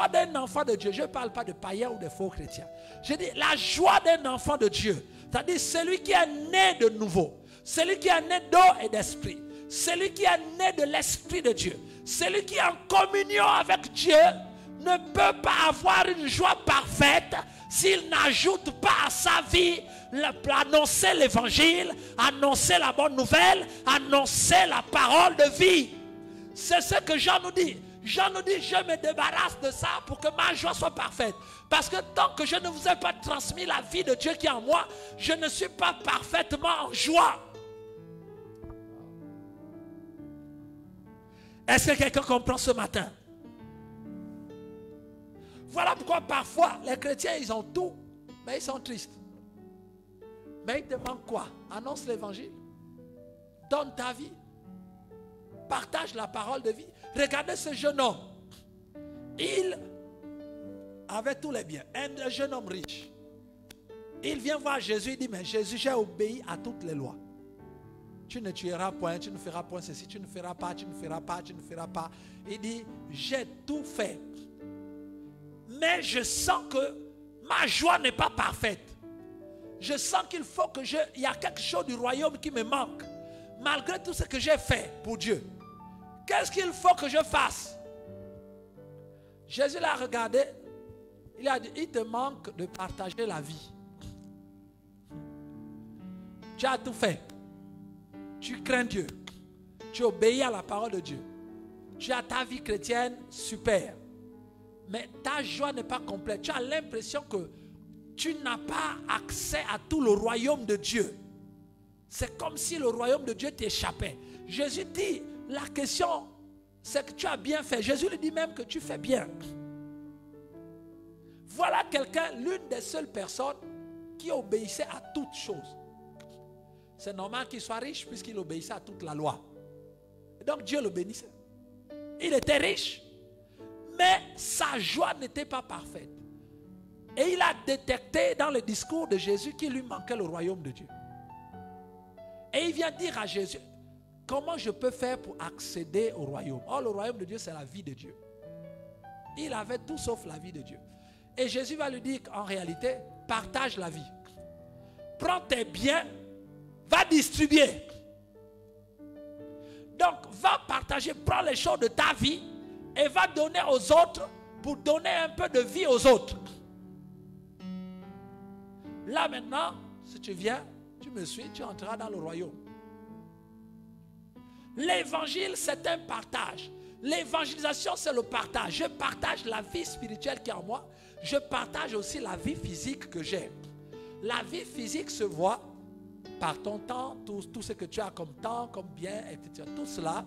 d'un enfant de Dieu. Je ne parle pas de païens ou de faux chrétiens. Je dis la joie d'un enfant de Dieu. C'est-à-dire celui qui est né de nouveau. Celui qui est né d'eau et d'esprit. Celui qui est né de l'esprit de Dieu. Celui qui est en communion avec Dieu ne peut pas avoir une joie parfaite s'il n'ajoute pas à sa vie annoncer l'évangile, annoncer la bonne nouvelle, annoncer la parole de vie. C'est ce que Jean nous dit. Jean nous dit, je me débarrasse de ça pour que ma joie soit parfaite. Parce que tant que je ne vous ai pas transmis la vie de Dieu qui est en moi, je ne suis pas parfaitement en joie. Est-ce que quelqu'un comprend ce matin? Voilà pourquoi parfois les chrétiens ils ont tout, mais ils sont tristes. Mais ils demandent quoi? Annonce l'évangile. Donne ta vie. Partage la parole de vie. Regardez ce jeune homme. Il avait tous les biens. Un jeune homme riche. Il vient voir Jésus. Il dit, mais Jésus, j'ai obéi à toutes les lois. Tu ne tueras point, tu ne feras point ceci, tu ne feras pas, tu ne feras pas, tu ne feras pas. Il dit, j'ai tout fait. Mais je sens que ma joie n'est pas parfaite. Je sens qu'il faut que il y a quelque chose du royaume qui me manque. Malgré tout ce que j'ai fait pour Dieu. Qu'est-ce qu'il faut que je fasse? Jésus l'a regardé. Il a dit, il te manque de partager la vie. Tu as tout fait. Tu crains Dieu. Tu obéis à la parole de Dieu. Tu as ta vie chrétienne super. Mais ta joie n'est pas complète. Tu as l'impression que tu n'as pas accès à tout le royaume de Dieu. C'est comme si le royaume de Dieu t'échappait. Jésus dit, la question, c'est que tu as bien fait. Jésus lui dit même que tu fais bien. Voilà quelqu'un, l'une des seules personnes qui obéissait à toutes choses. C'est normal qu'il soit riche puisqu'il obéissait à toute la loi. Et donc Dieu le bénissait. Il était riche, mais sa joie n'était pas parfaite. Et il a détecté dans le discours de Jésus qu'il lui manquait le royaume de Dieu. Et il vient dire à Jésus, comment je peux faire pour accéder au royaume? Oh, le royaume de Dieu, c'est la vie de Dieu. Il avait tout sauf la vie de Dieu. Et Jésus va lui dire qu'en réalité, partage la vie. Prends tes biens, va distribuer. Donc, va partager, prends les choses de ta vie et va donner aux autres pour donner un peu de vie aux autres. Là maintenant, si tu viens, tu me suis, tu entreras dans le royaume. L'évangile, c'est un partage. L'évangélisation, c'est le partage. Je partage la vie spirituelle qui est en moi. Je partage aussi la vie physique que j'ai. La vie physique se voit par ton temps, tout ce que tu as comme temps, comme bien, etc. Tout cela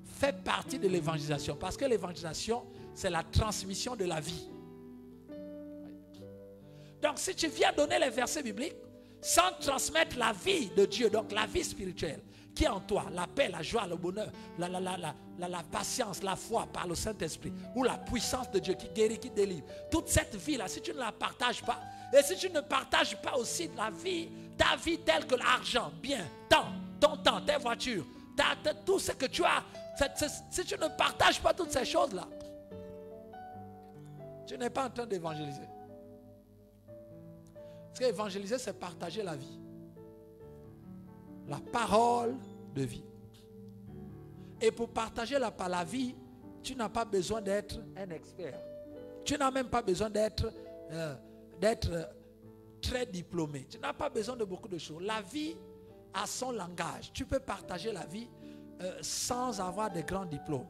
fait partie de l'évangélisation. Parce que l'évangélisation, c'est la transmission de la vie. Donc si tu viens donner les versets bibliques, sans transmettre la vie de Dieu, donc la vie spirituelle, qui est en toi, la paix, la joie, le bonheur, la patience, la foi par le Saint-Esprit, ou la puissance de Dieu qui guérit, qui délivre, toute cette vie-là, si tu ne la partages pas, et si tu ne partages pas aussi la vie, ta vie telle que l'argent, bien, temps, ton temps, tes voitures, tout ce que tu as. Si tu ne partages pas toutes ces choses-là, tu n'es pas en train d'évangéliser. Parce qu'évangéliser, c'est partager la vie. La parole de vie. Et pour partager la vie, tu n'as pas besoin d'être un expert. Tu n'as même pas besoin d'être très diplômé. Tu n'as pas besoin de beaucoup de choses. La vie a son langage. Tu peux partager la vie sans avoir de grands diplômes.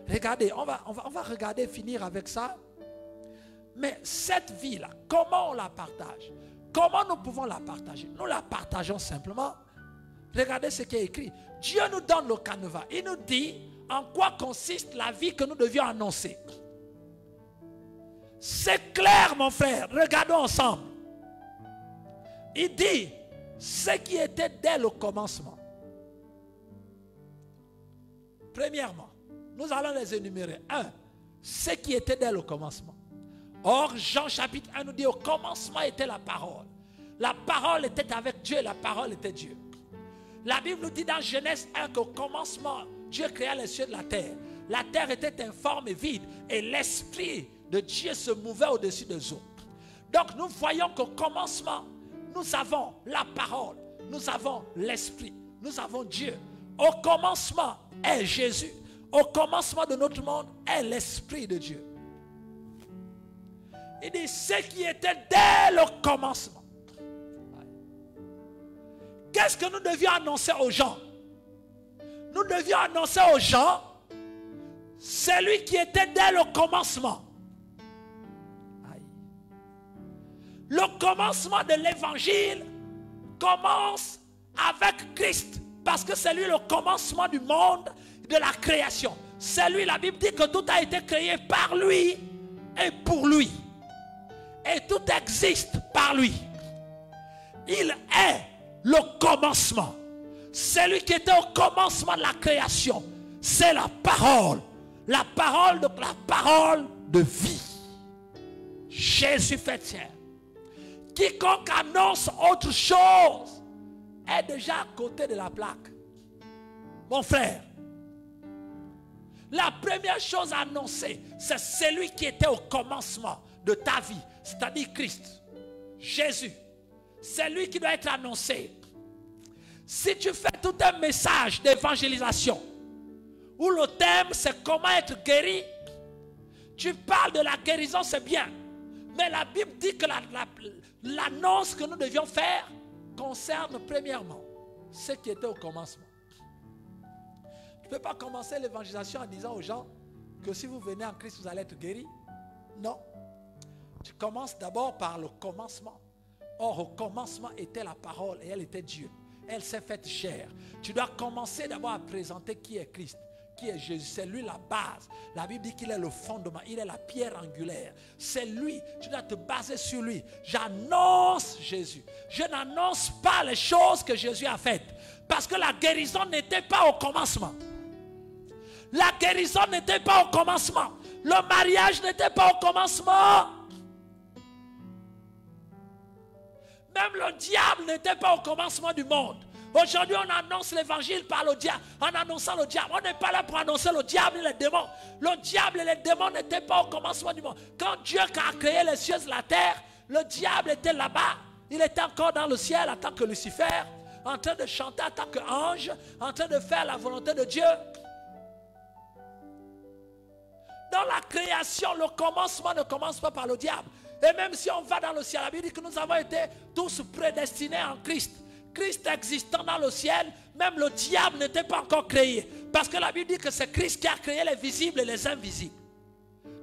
Regardez, on va regarder, finir avec ça. Mais cette vie-là, comment on la partage? Comment nous pouvons la partager? Nous la partageons simplement. Regardez ce qui est écrit. Dieu nous donne le canevas. Il nous dit en quoi consiste la vie que nous devions annoncer. C'est clair, mon frère. Regardons ensemble. Il dit ce qui était dès le commencement. Premièrement, nous allons les énumérer. 1. Ce qui était dès le commencement. Or, Jean chapitre 1 nous dit au commencement était la parole. La parole était avec Dieu et la parole était Dieu. La Bible nous dit dans Genèse 1 qu'au commencement, Dieu créa les cieux de la terre. La terre était informe et vide et l'esprit de Dieu se mouvait au-dessus des eaux. Donc nous voyons qu'au commencement, nous avons la parole, nous avons l'esprit, nous avons Dieu. Au commencement est Jésus. Au commencement de notre monde est l'esprit de Dieu. Il dit ce qui était dès le commencement. Qu'est-ce que nous devions annoncer aux gens? Nous devions annoncer aux gens celui qui était dès le commencement. Le commencement de l'évangile commence avec Christ. Parce que c'est lui le commencement du monde, de la création. C'est lui, la Bible dit que tout a été créé par lui et pour lui. Et tout existe par lui. Il est le commencement. Celui qui était au commencement de la création. C'est la parole. La parole de vie. Jésus fait tien. Quiconque annonce autre chose est déjà à côté de la plaque. Mon frère, la première chose à annoncer, c'est celui qui était au commencement de ta vie, c'est-à-dire Christ, Jésus. C'est lui qui doit être annoncé. Si tu fais tout un message d'évangélisation où le thème c'est comment être guéri, tu parles de la guérison, c'est bien. Mais la Bible dit que l'annonce que nous devions faire concerne premièrement ce qui était au commencement. Tu ne peux pas commencer l'évangélisation en disant aux gens que si vous venez en Christ, vous allez être guéris. Non. Tu commences d'abord par le commencement. Or, au commencement était la parole et elle était Dieu. Elle s'est faite chair. Tu dois commencer d'abord à présenter qui est Christ, qui est Jésus. C'est lui la base. La Bible dit qu'il est le fondement, il est la pierre angulaire. C'est lui. Tu dois te baser sur lui. J'annonce Jésus. Je n'annonce pas les choses que Jésus a faites. Parce que la guérison n'était pas au commencement. La guérison n'était pas au commencement. Le mariage n'était pas au commencement. Même le diable n'était pas au commencement du monde. Aujourd'hui, on annonce l'évangile par le diable. En annonçant le diable, on n'est pas là pour annoncer le diable et les démons. Le diable et les démons n'étaient pas au commencement du monde. Quand Dieu a créé les cieux et la terre, le diable était là-bas. Il était encore dans le ciel en tant que Lucifer, en train de chanter en tant qu'ange, en train de faire la volonté de Dieu. Dans la création, le commencement ne commence pas par le diable. Et même si on va dans le ciel, la Bible dit que nous avons été tous prédestinés en Christ. Christ existant dans le ciel, même le diable n'était pas encore créé. Parce que la Bible dit que c'est Christ qui a créé les visibles et les invisibles.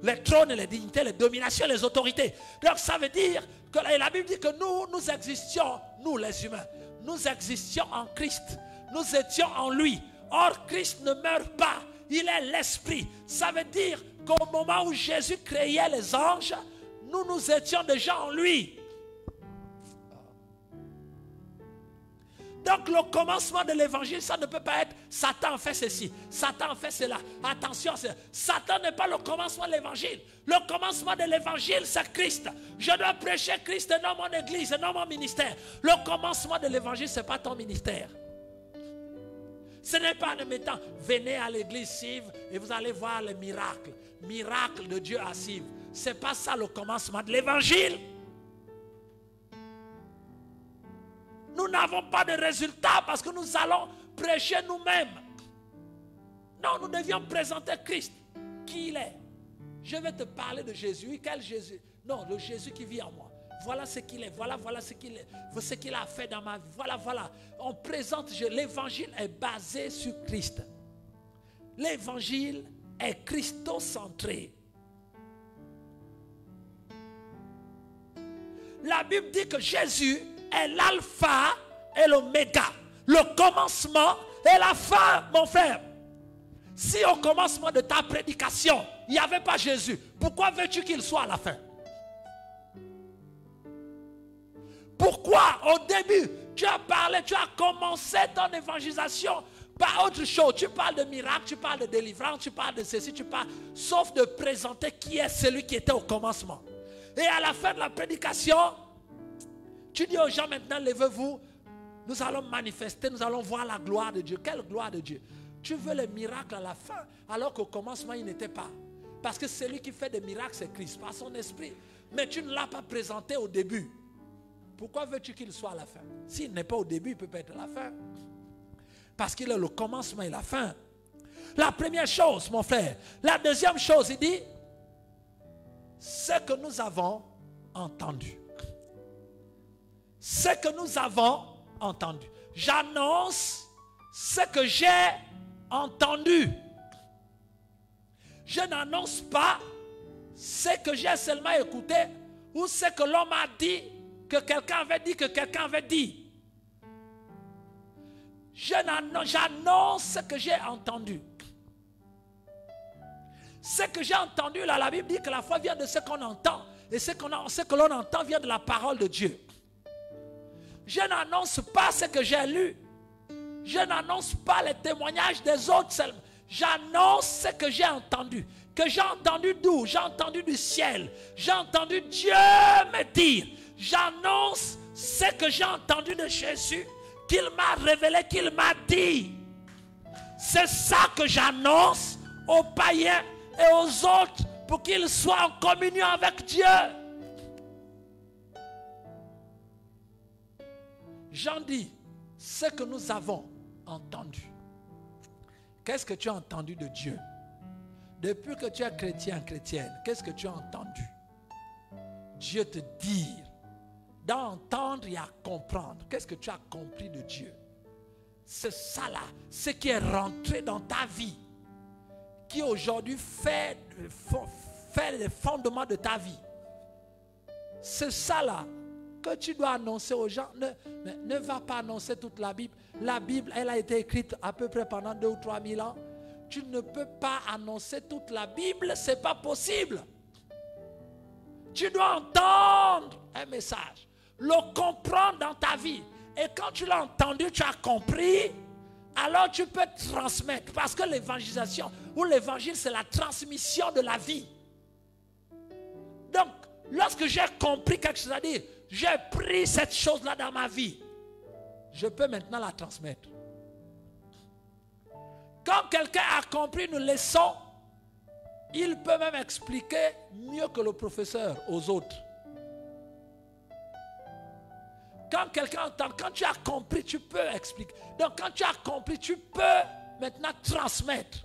Les trônes, les dignités, les dominations, les autorités. Donc ça veut dire que la Bible dit que nous existions, nous les humains, nous existions en Christ. Nous étions en lui. Or Christ ne meurt pas. Il est l'esprit. Ça veut dire qu'au moment où Jésus créait les anges, nous étions déjà en lui. Donc le commencement de l'évangile, ça ne peut pas être Satan fait ceci, Satan fait cela. Attention, Satan n'est pas le commencement de l'évangile. Le commencement de l'évangile, c'est Christ. Je dois prêcher Christ et non mon église et non mon ministère. Le commencement de l'évangile, ce n'est pas ton ministère. Ce n'est pas en mettant, venez à l'église Sive et vous allez voir les miracles. Miracles de Dieu à Sive. Ce n'est pas ça le commencement de l'évangile. Nous n'avons pas de résultats parce que nous allons prêcher nous-mêmes. Non, nous devions présenter Christ. Qui il est? Je vais te parler de Jésus. Quel Jésus? Non, le Jésus qui vit en moi. Voilà ce qu'il est. Voilà ce qu'il est. Ce qu'il a fait dans ma vie. Voilà. On présente. L'évangile est basé sur Christ. L'évangile est christocentré. La Bible dit que Jésus est l'alpha et l'oméga. Le commencement et la fin, mon frère. Si au commencement de ta prédication, il n'y avait pas Jésus, pourquoi veux-tu qu'il soit à la fin? Pourquoi au début, tu as commencé ton évangélisation par autre chose? Tu parles de miracle, tu parles de délivrance, tu parles de ceci, sauf de présenter qui est celui qui était au commencement. Et à la fin de la prédication, tu dis aux gens maintenant, levez-vous, nous allons manifester, nous allons voir la gloire de Dieu. Quelle gloire de Dieu? Tu veux les miracles à la fin, alors qu'au commencement, il n'était pas. Parce que celui qui fait des miracles, c'est Christ, par son esprit. Mais tu ne l'as pas présenté au début. Pourquoi veux-tu qu'il soit à la fin? S'il n'est pas au début, il ne peut pas être à la fin. Parce qu'il est le commencement et la fin. La première chose, mon frère. La deuxième chose, il dit, ce que nous avons entendu. Ce que nous avons entendu. J'annonce ce que j'ai entendu. Je n'annonce pas ce que j'ai seulement écouté ou ce que l'homme a dit, que quelqu'un avait dit, que quelqu'un avait dit. J'annonce ce que j'ai entendu. Ce que j'ai entendu, là, la Bible dit que la foi vient de ce qu'on entend. Et ce que l'on entend vient de la parole de Dieu. Je n'annonce pas ce que j'ai lu. Je n'annonce pas les témoignages des autres seulement. J'annonce ce que j'ai entendu. Que j'ai entendu d'où? J'ai entendu du ciel. J'ai entendu Dieu me dire. J'annonce ce que j'ai entendu de Jésus. Qu'il m'a révélé, qu'il m'a dit. C'est ça que j'annonce aux païens et aux autres pour qu'ils soient en communion avec Dieu. Jean dit, ce que nous avons entendu. Qu'est-ce que tu as entendu de Dieu? Depuis que tu es chrétien, chrétienne, qu'est-ce que tu as entendu? Dieu te dire. D'entendre et à comprendre. Qu'est-ce que tu as compris de Dieu? C'est ça là, ce qui est rentré dans ta vie, qui aujourd'hui fait les fondements de ta vie. C'est ça là que tu dois annoncer aux gens. Ne va pas annoncer toute la Bible. La Bible, elle a été écrite à peu près pendant 2 ou 3 000 ans. Tu ne peux pas annoncer toute la Bible, ce n'est pas possible. Tu dois entendre un message, le comprendre dans ta vie. Et quand tu l'as entendu, tu as compris, alors tu peux transmettre. Parce que l'évangélisation ou l'évangile, c'est la transmission de la vie. Donc, lorsque j'ai compris quelque chose à dire, j'ai pris cette chose-là dans ma vie, je peux maintenant la transmettre. Quand quelqu'un a compris une leçon, il peut même expliquer mieux que le professeur aux autres. Quand quelqu'un entend, quand tu as compris, tu peux expliquer. Donc quand tu as compris, tu peux maintenant transmettre.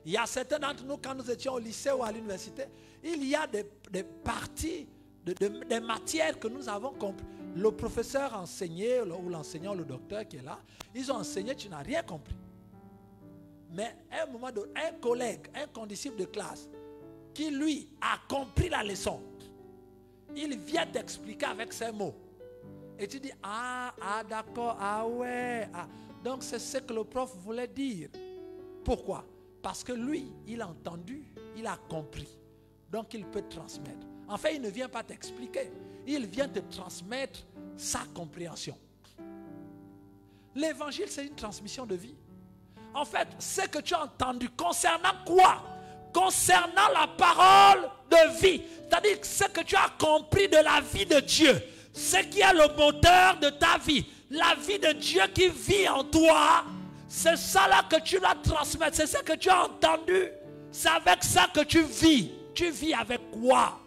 Il y a certains d'entre nous, quand nous étions au lycée ou à l'université, il y a des parties, des matières que nous avons compris. Le professeur enseignait, ou l'enseignant, le docteur qui est là, ils ont enseigné, tu n'as rien compris. Mais à un moment donné, un collègue, un condisciple de classe, qui lui a compris la leçon, il vient t'expliquer avec ses mots. Et tu dis, d'accord, ouais. Donc c'est ce que le prof voulait dire. Pourquoi? Parce que lui, il a entendu, il a compris. Donc il peut transmettre. En fait, il ne vient pas t'expliquer. Il vient te transmettre sa compréhension. L'évangile, c'est une transmission de vie. En fait, ce que tu as entendu concernant quoi? Concernant la parole de vie. C'est-à-dire ce que tu as compris de la vie de Dieu. Ce qui est le moteur de ta vie. La vie de Dieu qui vit en toi C'est ça là que tu dois transmettre. C'est ça que tu as entendu. C'est avec ça que tu vis. Tu vis avec quoi?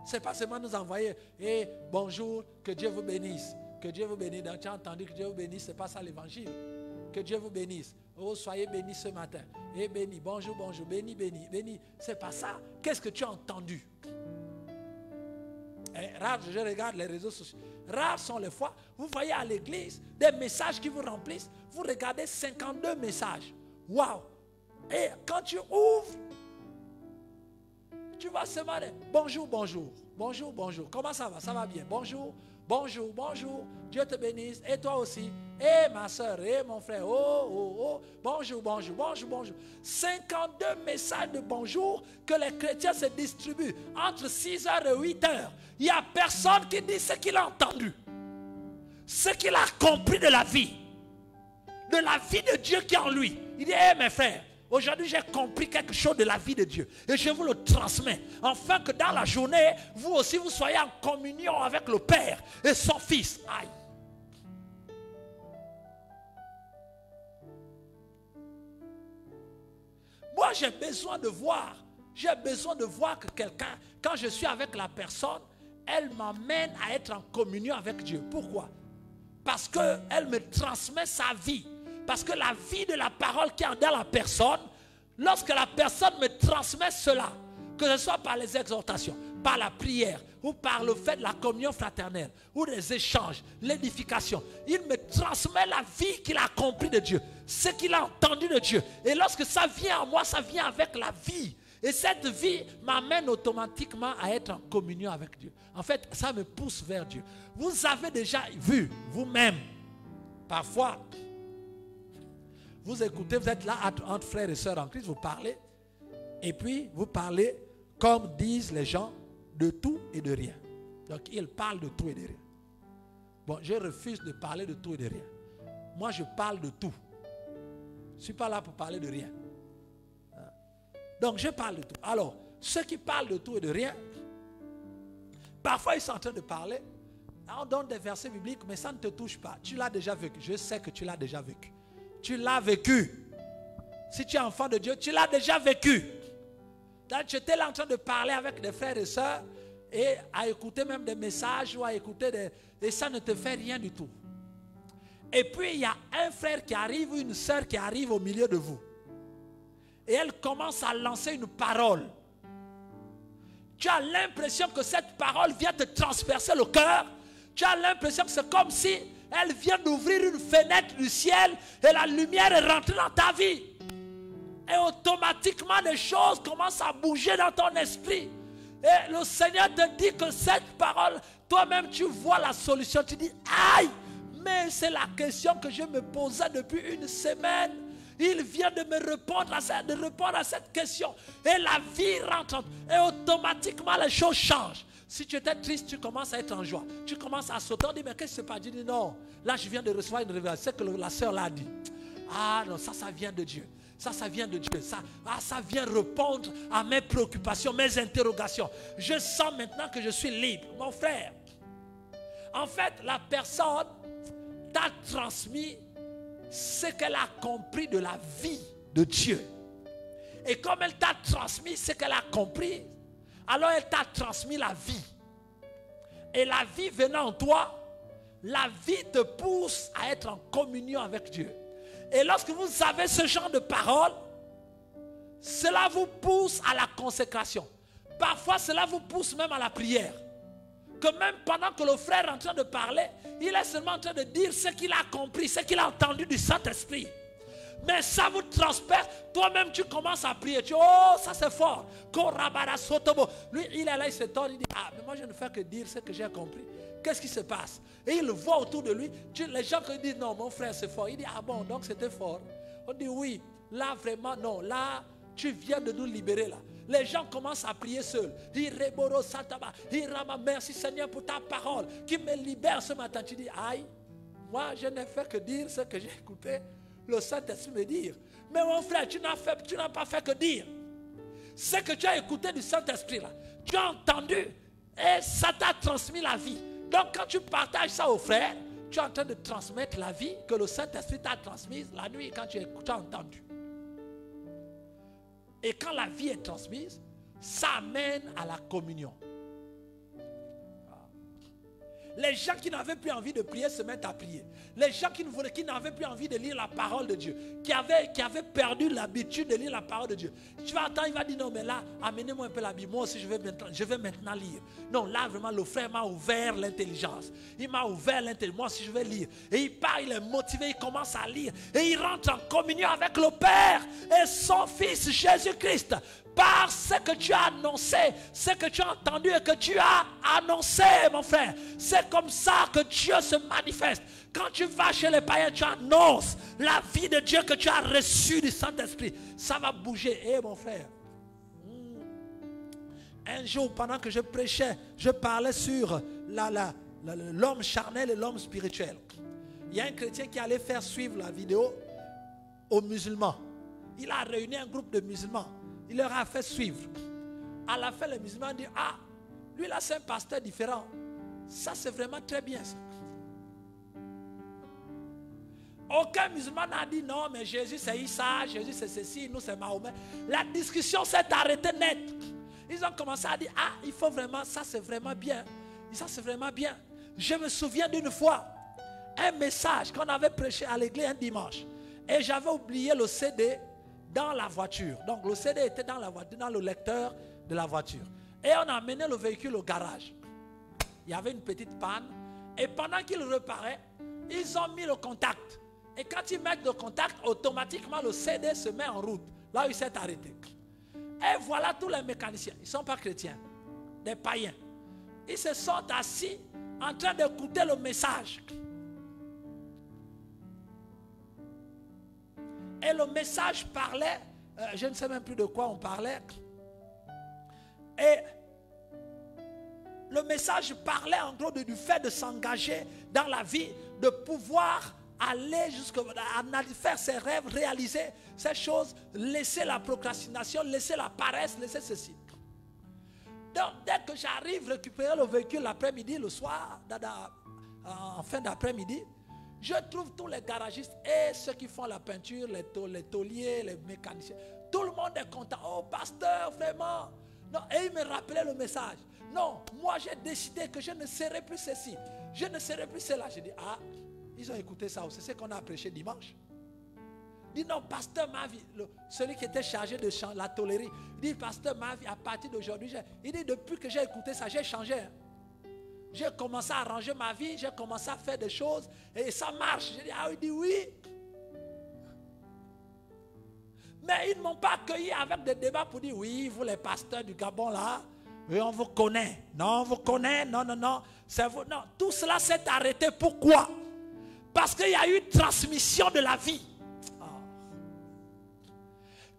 C'est pas seulement nous envoyer bonjour, que Dieu vous bénisse. Que Dieu vous bénisse. Donc, tu as entendu que Dieu vous bénisse, c'est pas ça l'évangile. Que Dieu vous bénisse. Oh, soyez bénis ce matin. Et béni, bonjour, bonjour, béni, béni, béni. C'est pas ça. Qu'est-ce que tu as entendu? Rare, je regarde les réseaux sociaux. Rares sont les fois, vous voyez à l'église des messages qui vous remplissent. Vous regardez 52 messages. Waouh! Et quand tu ouvres, tu vas se marrer. Bonjour, bonjour. Bonjour, bonjour. Comment ça va? Ça va bien. Bonjour, bonjour, bonjour. Dieu te bénisse. Et toi aussi. Et ma soeur, et mon frère. Oh, oh, oh. Bonjour, bonjour, bonjour, bonjour. 52 messages de bonjour que les chrétiens se distribuent entre 6h et 8h. Il n'y a personne qui dit ce qu'il a entendu. Ce qu'il a compris de la vie. De la vie de Dieu qui est en lui. Il dit, mes frères, aujourd'hui j'ai compris quelque chose de la vie de Dieu. Et je vous le transmets. Afin que dans la journée, vous aussi vous soyez en communion avec le Père et son Fils. Aïe. Moi j'ai besoin de voir. J'ai besoin de voir que quelqu'un, quand je suis avec la personne, elle m'amène à être en communion avec Dieu. Pourquoi? Parce qu'elle me transmet sa vie. Parce que la vie de la parole qui est dans la personne, lorsque la personne me transmet cela, que ce soit par les exhortations, par la prière, ou par le fait de la communion fraternelle, ou des échanges, l'édification, il me transmet la vie qu'il a compris de Dieu, ce qu'il a entendu de Dieu. Et lorsque ça vient à moi, ça vient avec la vie. Et cette vie m'amène automatiquement à être en communion avec Dieu. En fait, ça me pousse vers Dieu. Vous avez déjà vu vous-même, parfois, vous écoutez, vous êtes là entre frères et sœurs en Christ, vous parlez, et puis vous parlez comme disent les gens, de tout et de rien. Donc ils parlent de tout et de rien. Bon, je refuse de parler de tout et de rien. Moi je parle de tout. Je ne suis pas là pour parler de rien. Donc je parle de tout. Alors, ceux qui parlent de tout et de rien, parfois ils sont en train de parler, on donne des versets bibliques, mais ça ne te touche pas. Tu l'as déjà vécu. Je sais que tu l'as déjà vécu. Tu l'as vécu. Si tu es enfant de Dieu, tu l'as déjà vécu. Donc, tu étais là en train de parler avec des frères et sœurs et à écouter même des messages ou à écouter des... Et ça ne te fait rien du tout. Et puis, il y a un frère qui arrive ou une sœur qui arrive au milieu de vous. Et elle commence à lancer une parole. Tu as l'impression que cette parole vient te transpercer le cœur. Tu as l'impression que c'est comme si elle vient d'ouvrir une fenêtre du ciel et la lumière est rentrée dans ta vie. Et automatiquement, des choses commencent à bouger dans ton esprit. Et le Seigneur te dit que cette parole, toi-même tu vois la solution. Tu dis, aïe, mais c'est la question que je me posais depuis une semaine. Il vient de me répondre à cette question. Et la vie rentre. Et automatiquement, les choses changent. Si tu étais triste, tu commences à être en joie. Tu commences à sauter. On dit, mais qu'est-ce qui se passe? Tu dis, non, là je viens de recevoir une révélation. C'est que la sœur l'a dit. Ah non, ça vient de Dieu. Ça vient de Dieu. Ça vient répondre à mes préoccupations, mes interrogations. Je sens maintenant que je suis libre. Mon frère, en fait, la personne t'a transmis ce qu'elle a compris de la vie de Dieu. Et comme elle t'a transmis ce qu'elle a compris, alors elle t'a transmis la vie. Et la vie venant en toi, la vie te pousse à être en communion avec Dieu. Et lorsque vous avez ce genre de paroles, cela vous pousse à la consécration. Parfois, cela vous pousse même à la prière. Que même pendant que le frère est en train de parler, il est seulement en train de dire ce qu'il a compris, ce qu'il a entendu du Saint-Esprit. Mais ça vous transperce. Toi-même, tu commences à prier. Tu dis, oh, ça c'est fort. Lui, il est là, il se tord. Il dit, ah, mais moi, je ne fais que dire ce que j'ai compris. Qu'est-ce qui se passe? Et il le voit autour de lui. Les gens qui disent, non, mon frère, c'est fort. Il dit, ah bon, donc c'était fort. On dit, oui, là, vraiment, non. Là, tu viens de nous libérer, là. Les gens commencent à prier seuls. Merci Seigneur pour ta parole qui me libère ce matin. Tu dis, aïe, moi, je n'ai fait que dire ce que j'ai écouté le Saint-Esprit me dire. Mais mon frère, tu n'as pas fait que dire. Ce que tu as écouté du Saint-Esprit là, tu as entendu et ça t'a transmis la vie. Donc quand tu partages ça aux frères, tu es en train de transmettre la vie que le Saint-Esprit t'a transmise la nuit quand tu as entendu. Et quand la vie est transmise, ça amène à la communion. Les gens qui n'avaient plus envie de prier se mettent à prier. Les gens qui n'avaient plus envie de lire la parole de Dieu, qui avaient perdu l'habitude de lire la parole de Dieu. Tu vas attendre, il va dire non mais là, amenez-moi un peu la Bible. Moi aussi je vais maintenant lire. Non, là vraiment le frère m'a ouvert l'intelligence. Il m'a ouvert l'intelligence. Moi aussi je vais lire. Et il part, il est motivé, il commence à lire. Et il rentre en communion avec le Père et son Fils Jésus-Christ. Par ce que tu as annoncé, ce que tu as entendu et que tu as annoncé, mon frère. C'est comme ça que Dieu se manifeste. Quand tu vas chez les païens, tu annonces la vie de Dieu que tu as reçue du Saint-Esprit. Ça va bouger. Eh mon frère. Un jour, pendant que je prêchais, je parlais sur l'homme charnel et l'homme spirituel. Il y a un chrétien qui allait faire suivre la vidéo aux musulmans. Il a réuni un groupe de musulmans. Il leur a fait suivre. À la fin, les musulmans disent, ah, lui là c'est un pasteur différent. Ça c'est vraiment très bien ça. Aucun musulman n'a dit non, mais Jésus c'est Issa, Jésus c'est ceci, nous c'est Mahomet. La discussion s'est arrêtée net. Ils ont commencé à dire, ah, il faut vraiment, ça c'est vraiment bien. Ça c'est vraiment bien. Je me souviens d'une fois, un message qu'on avait prêché à l'église un dimanche. Et j'avais oublié le CD dans la voiture. Donc le CD était dans la voiture, dans le lecteur de la voiture. Et on a amené le véhicule au garage. Il y avait une petite panne. Et pendant qu'il reparaît, ils ont mis le contact. Et quand ils mettent le contact, automatiquement le CD se met en route. Là où il s'est arrêté. Et voilà tous les mécaniciens. Ils ne sont pas chrétiens. Des païens. Ils se sont assis en train d'écouter le message. Et le message parlait, je ne sais même plus de quoi on parlait. Et le message parlait en gros du fait de s'engager dans la vie, de pouvoir aller jusqu'à faire ses rêves, réaliser ces choses, laisser la procrastination, laisser la paresse, laisser ceci. Donc dès que j'arrive récupérer le véhicule l'après-midi, le soir, en fin d'après-midi, je trouve tous les garagistes et ceux qui font la peinture, les tauliers, les mécaniciens. Tout le monde est content. Oh, pasteur, vraiment. Non, et il me rappelait le message. Non, moi j'ai décidé que je ne serai plus ceci. Je ne serai plus cela. J'ai dit, ah, ils ont écouté ça. C'est ce qu'on a prêché dimanche. Il dit, non, pasteur, ma vie, celui qui était chargé de la tôlerie, il dit, pasteur, ma vie, à partir d'aujourd'hui, il dit, depuis que j'ai écouté ça, j'ai changé. J'ai commencé à arranger ma vie, j'ai commencé à faire des choses et ça marche. J'ai dit, ah, il dit oui. Mais ils ne m'ont pas accueilli avec des débats pour dire, oui, vous les pasteurs du Gabon là, oui, on vous connaît. Non, on vous connaît, non, non, non. C'est vous. Non, tout cela s'est arrêté. Pourquoi? Parce qu'il y a eu une transmission de la vie. Oh.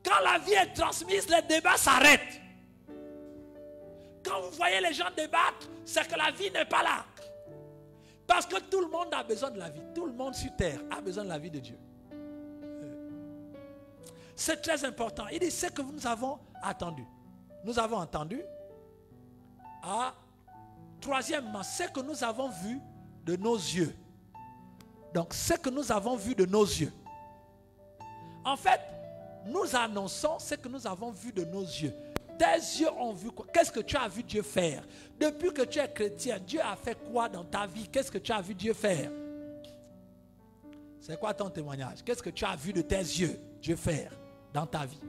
Quand la vie est transmise, les débats s'arrêtent. Quand vous voyez les gens débattre, c'est que la vie n'est pas là. Parce que tout le monde a besoin de la vie. Tout le monde sur terre a besoin de la vie de Dieu. C'est très important. Il dit, c'est que nous avons attendu. Nous avons entendu. Ah, troisièmement, c'est que nous avons vu de nos yeux. Donc, c'est que nous avons vu de nos yeux. En fait, nous annonçons ce que nous avons vu de nos yeux. Tes yeux ont vu quoi? Qu'est-ce que tu as vu Dieu faire? Depuis que tu es chrétien, Dieu a fait quoi dans ta vie? Qu'est-ce que tu as vu Dieu faire? C'est quoi ton témoignage? Qu'est-ce que tu as vu de tes yeux Dieu faire dans ta vie?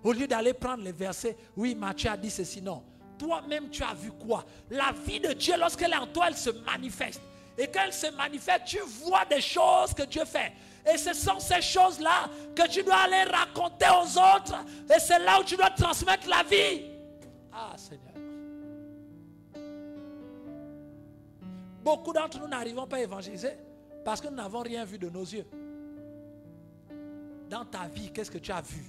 Au lieu d'aller prendre les versets, oui, Matthieu a dit ceci, non. Toi-même, tu as vu quoi? La vie de Dieu, lorsqu'elle est en toi, elle se manifeste. Et quand elle se manifeste, tu vois des choses que Dieu fait. Et ce sont ces choses-là que tu dois aller raconter aux autres. Et c'est là où tu dois transmettre la vie. Ah, Seigneur. Beaucoup d'entre nous n'arrivons pas à évangéliser parce que nous n'avons rien vu de nos yeux. Dans ta vie, qu'est-ce que tu as vu?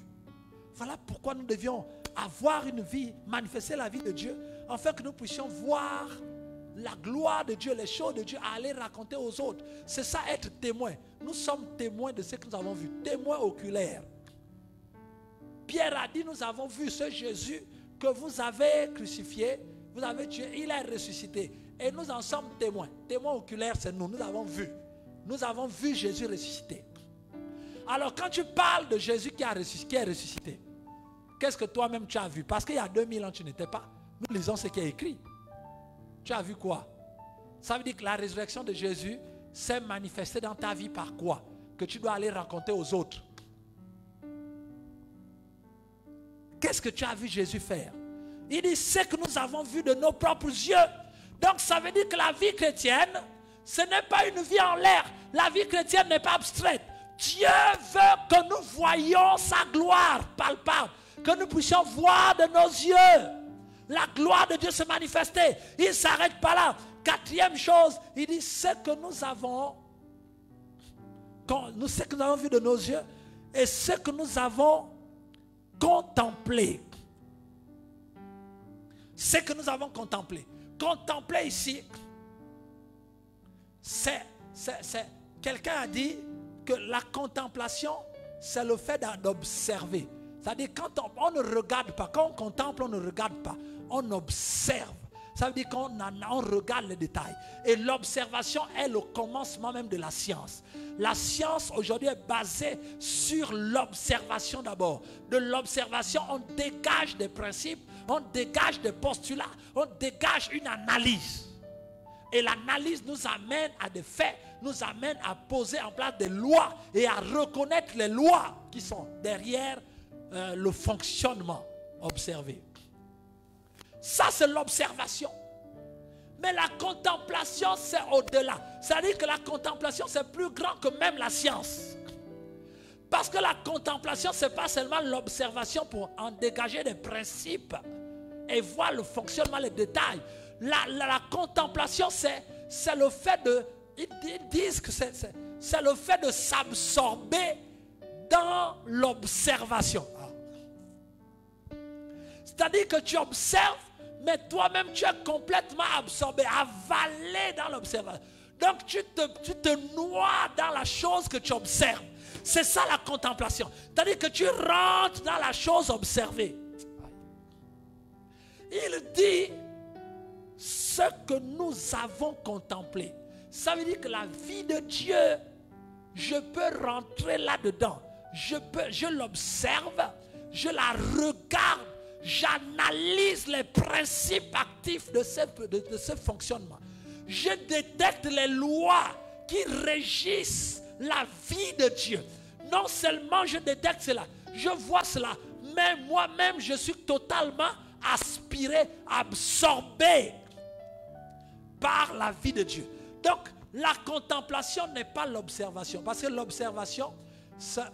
Voilà pourquoi nous devions avoir une vie, manifester la vie de Dieu, afin que nous puissions voir la gloire de Dieu, les choses de Dieu, à aller raconter aux autres. C'est ça, être témoin. Nous sommes témoins de ce que nous avons vu, témoins oculaires. Pierre a dit, nous avons vu ce Jésus que vous avez crucifié, vous avez tué, il est ressuscité. Et nous en sommes témoins. Témoins oculaires, c'est nous. Nous avons vu. Nous avons vu Jésus ressuscité. Alors quand tu parles de Jésus qui est ressuscité, qu'est-ce que toi-même tu as vu? Parce qu'il y a 2000 ans, tu n'étais pas. Nous lisons ce qui est écrit. Tu as vu quoi? Ça veut dire que la résurrection de Jésus s'est manifestée dans ta vie par quoi? Que tu dois aller raconter aux autres. Qu'est-ce que tu as vu Jésus faire? Il dit, c'est que nous avons vu de nos propres yeux. Donc ça veut dire que la vie chrétienne, ce n'est pas une vie en l'air. La vie chrétienne n'est pas abstraite. Dieu veut que nous voyions sa gloire palpable. Que nous puissions voir de nos yeux la gloire de Dieu se manifester. Il ne s'arrête pas là. Quatrième chose, il dit, ce que nous avons vu de nos yeux et ce que nous avons contemplé. Ce que nous avons contemplé. Contempler ici, quelqu'un a dit que la contemplation, c'est le fait d'observer. C'est-à-dire quand on ne regarde pas, quand on contemple, on ne regarde pas, on observe. Ça veut dire qu'on regarde les détails. Et l'observation est le commencement même de la science. La science aujourd'hui est basée sur l'observation d'abord. De l'observation, on dégage des principes, on dégage des postulats, on dégage une analyse. Et l'analyse nous amène à des faits, nous amène à poser en place des lois et à reconnaître les lois qui sont derrière le fonctionnement observé. Ça, c'est l'observation. Mais la contemplation, c'est au-delà. C'est-à-dire que la contemplation, c'est plus grand que même la science. Parce que la contemplation, ce n'est pas seulement l'observation pour en dégager des principes et voir le fonctionnement, les détails. La contemplation, c'est le fait de... Ils disent que c'est le fait de s'absorber dans l'observation. C'est-à-dire que tu observes, mais toi-même tu es complètement absorbé, avalé dans l'observation. Donc tu te noies dans la chose que tu observes. C'est ça la contemplation. C'est-à-dire que tu rentres dans la chose observée. Il dit ce que nous avons contemplé. Ça veut dire que la vie de Dieu, je peux rentrer là-dedans. Je l'observe, je la regarde. J'analyse les principes actifs de ce fonctionnement. Je détecte les lois qui régissent la vie de Dieu. Non seulement je détecte cela, je vois cela, mais moi-même je suis totalement aspiré, absorbé par la vie de Dieu. Donc la contemplation n'est pas l'observation, parce que l'observation,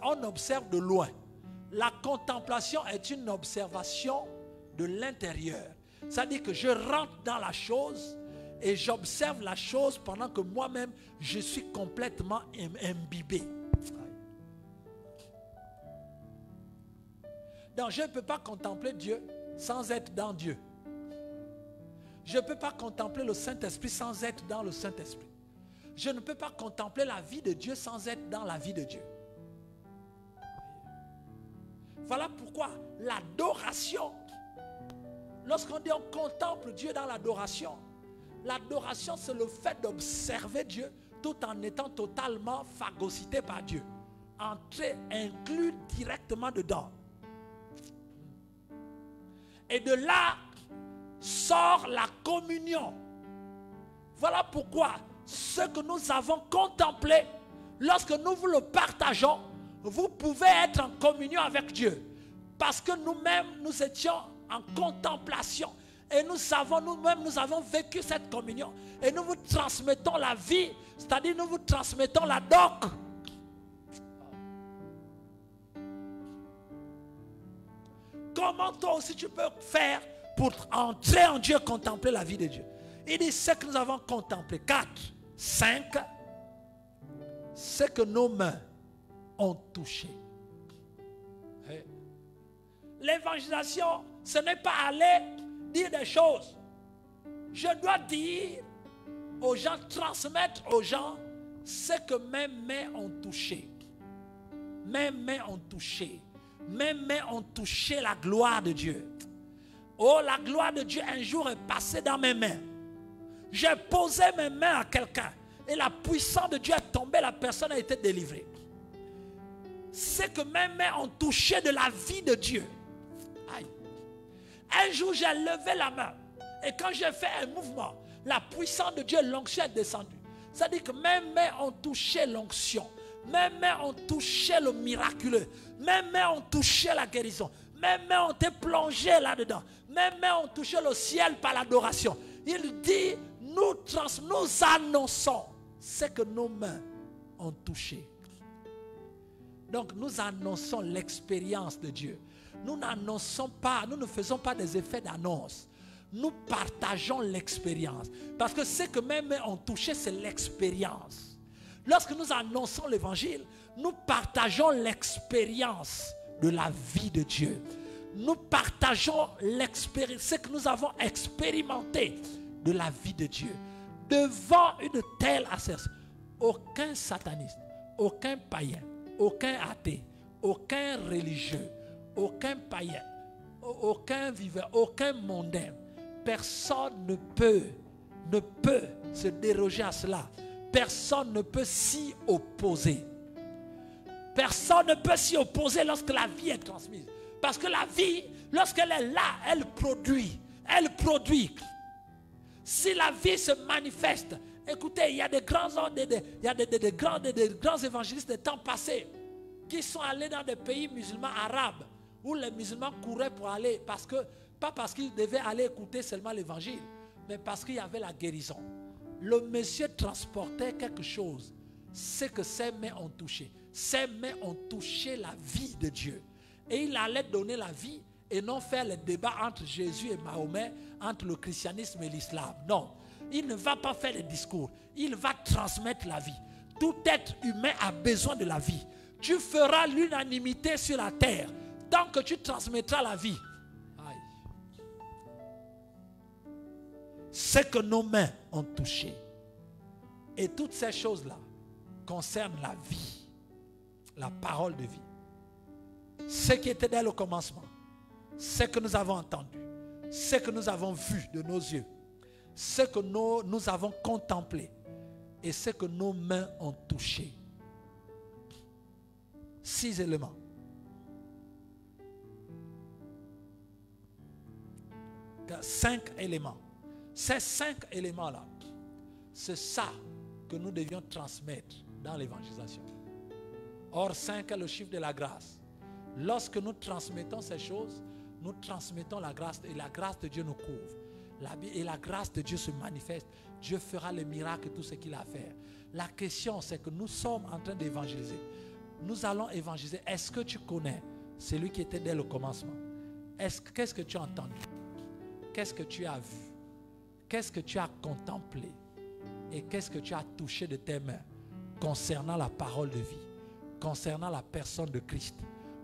on observe de loin. La contemplation est une observation de l'intérieur. C'est-à-dire que je rentre dans la chose et j'observe la chose pendant que moi-même, je suis complètement imbibé. Donc, je ne peux pas contempler Dieu sans être dans Dieu. Je ne peux pas contempler le Saint-Esprit sans être dans le Saint-Esprit. Je ne peux pas contempler la vie de Dieu sans être dans la vie de Dieu. Voilà pourquoi l'adoration, lorsqu'on dit on contemple Dieu dans l'adoration c'est le fait d'observer Dieu tout en étant totalement phagocyté par Dieu. Entrer, inclus directement dedans. Et de là sort la communion. Voilà pourquoi ce que nous avons contemplé, lorsque nous vous le partageons, vous pouvez être en communion avec Dieu. Parce que nous-mêmes, nous étions en contemplation. Et nous savons, nous-mêmes, nous avons vécu cette communion. Et nous vous transmettons la vie. C'est-à-dire, nous vous transmettons la doc. Comment toi aussi tu peux faire pour entrer en Dieu, contempler la vie de Dieu? Il dit ce que nous avons contemplé. 4, 5. Ce que nos mains ont touché. L'évangélisation, ce n'est pas aller dire des choses. Je dois dire aux gens, transmettre aux gens ce que mes mains ont touché. Mes mains ont touché. Mes mains ont touché la gloire de Dieu. Oh, la gloire de Dieu un jour est passée dans mes mains. J'ai posé mes mains à quelqu'un et la puissance de Dieu est tombée, la personne a été délivrée. C'est que mes mains ont touché de la vie de Dieu. Aïe. Un jour, j'ai levé la main et quand j'ai fait un mouvement, la puissance de Dieu, l'onction est descendue. C'est-à-dire que mes mains ont touché l'onction. Mes mains ont touché le miraculeux. Mes mains ont touché la guérison. Mes mains ont été plongées là-dedans. Mes mains ont touché le ciel par l'adoration. Il dit, nous annonçons ce que nos mains ont touché. Donc nous annonçons l'expérience de Dieu. Nous n'annonçons pas, nous ne faisons pas des effets d'annonce. Nous partageons l'expérience. Parce que ce que mes mains ont touché, c'est l'expérience. Lorsque nous annonçons l'évangile, nous partageons l'expérience de la vie de Dieu. Nous partageons l'expérience, ce que nous avons expérimenté de la vie de Dieu. Devant une telle assertion, aucun sataniste, aucun païen, aucun athée, aucun religieux, aucun païen, aucun vivant, aucun mondain, personne ne peut se déroger à cela. Personne ne peut s'y opposer. Personne ne peut s'y opposer lorsque la vie est transmise. Parce que la vie, lorsqu'elle est là, elle produit. Elle produit. Si la vie se manifeste, écoutez, il y a des grands hommes, il y a des grands évangélistes des temps passés qui sont allés dans des pays musulmans arabes où les musulmans couraient pour aller, pas parce qu'ils devaient aller écouter seulement l'évangile, mais parce qu'il y avait la guérison. Le monsieur transportait quelque chose, c'est que ses mains ont touché. Ses mains ont touché la vie de Dieu. Et il allait donner la vie et non faire les débats entre Jésus et Mahomet, entre le christianisme et l'islam. Non, il ne va pas faire les discours. Il va transmettre la vie. Tout être humain a besoin de la vie. Tu feras l'unanimité sur la terre tant que tu transmettras la vie. Aïe. Ce que nos mains ont touché. Et toutes ces choses-là concernent la vie, la parole de vie. Ce qui était dès le commencement, ce que nous avons entendu, ce que nous avons vu de nos yeux, ce que nous avons contemplé et ce que nos mains ont touché. 6 éléments. Cinq éléments. Ces 5 éléments-là, c'est ça que nous devions transmettre dans l'évangélisation. Or, 5 est le chiffre de la grâce. Lorsque nous transmettons ces choses, nous transmettons la grâce et la grâce de Dieu nous couvre. Et la grâce de Dieu se manifeste. Dieu fera les miracles et tout ce qu'il a à faire. La question, c'est que nous sommes en train d'évangéliser. Nous allons évangéliser. Est-ce que tu connais celui qui était dès le commencement? Qu'est-ce que tu as entendu? Qu'est-ce que tu as vu? Qu'est-ce que tu as contemplé? Et qu'est-ce que tu as touché de tes mains concernant la parole de vie, concernant la personne de Christ,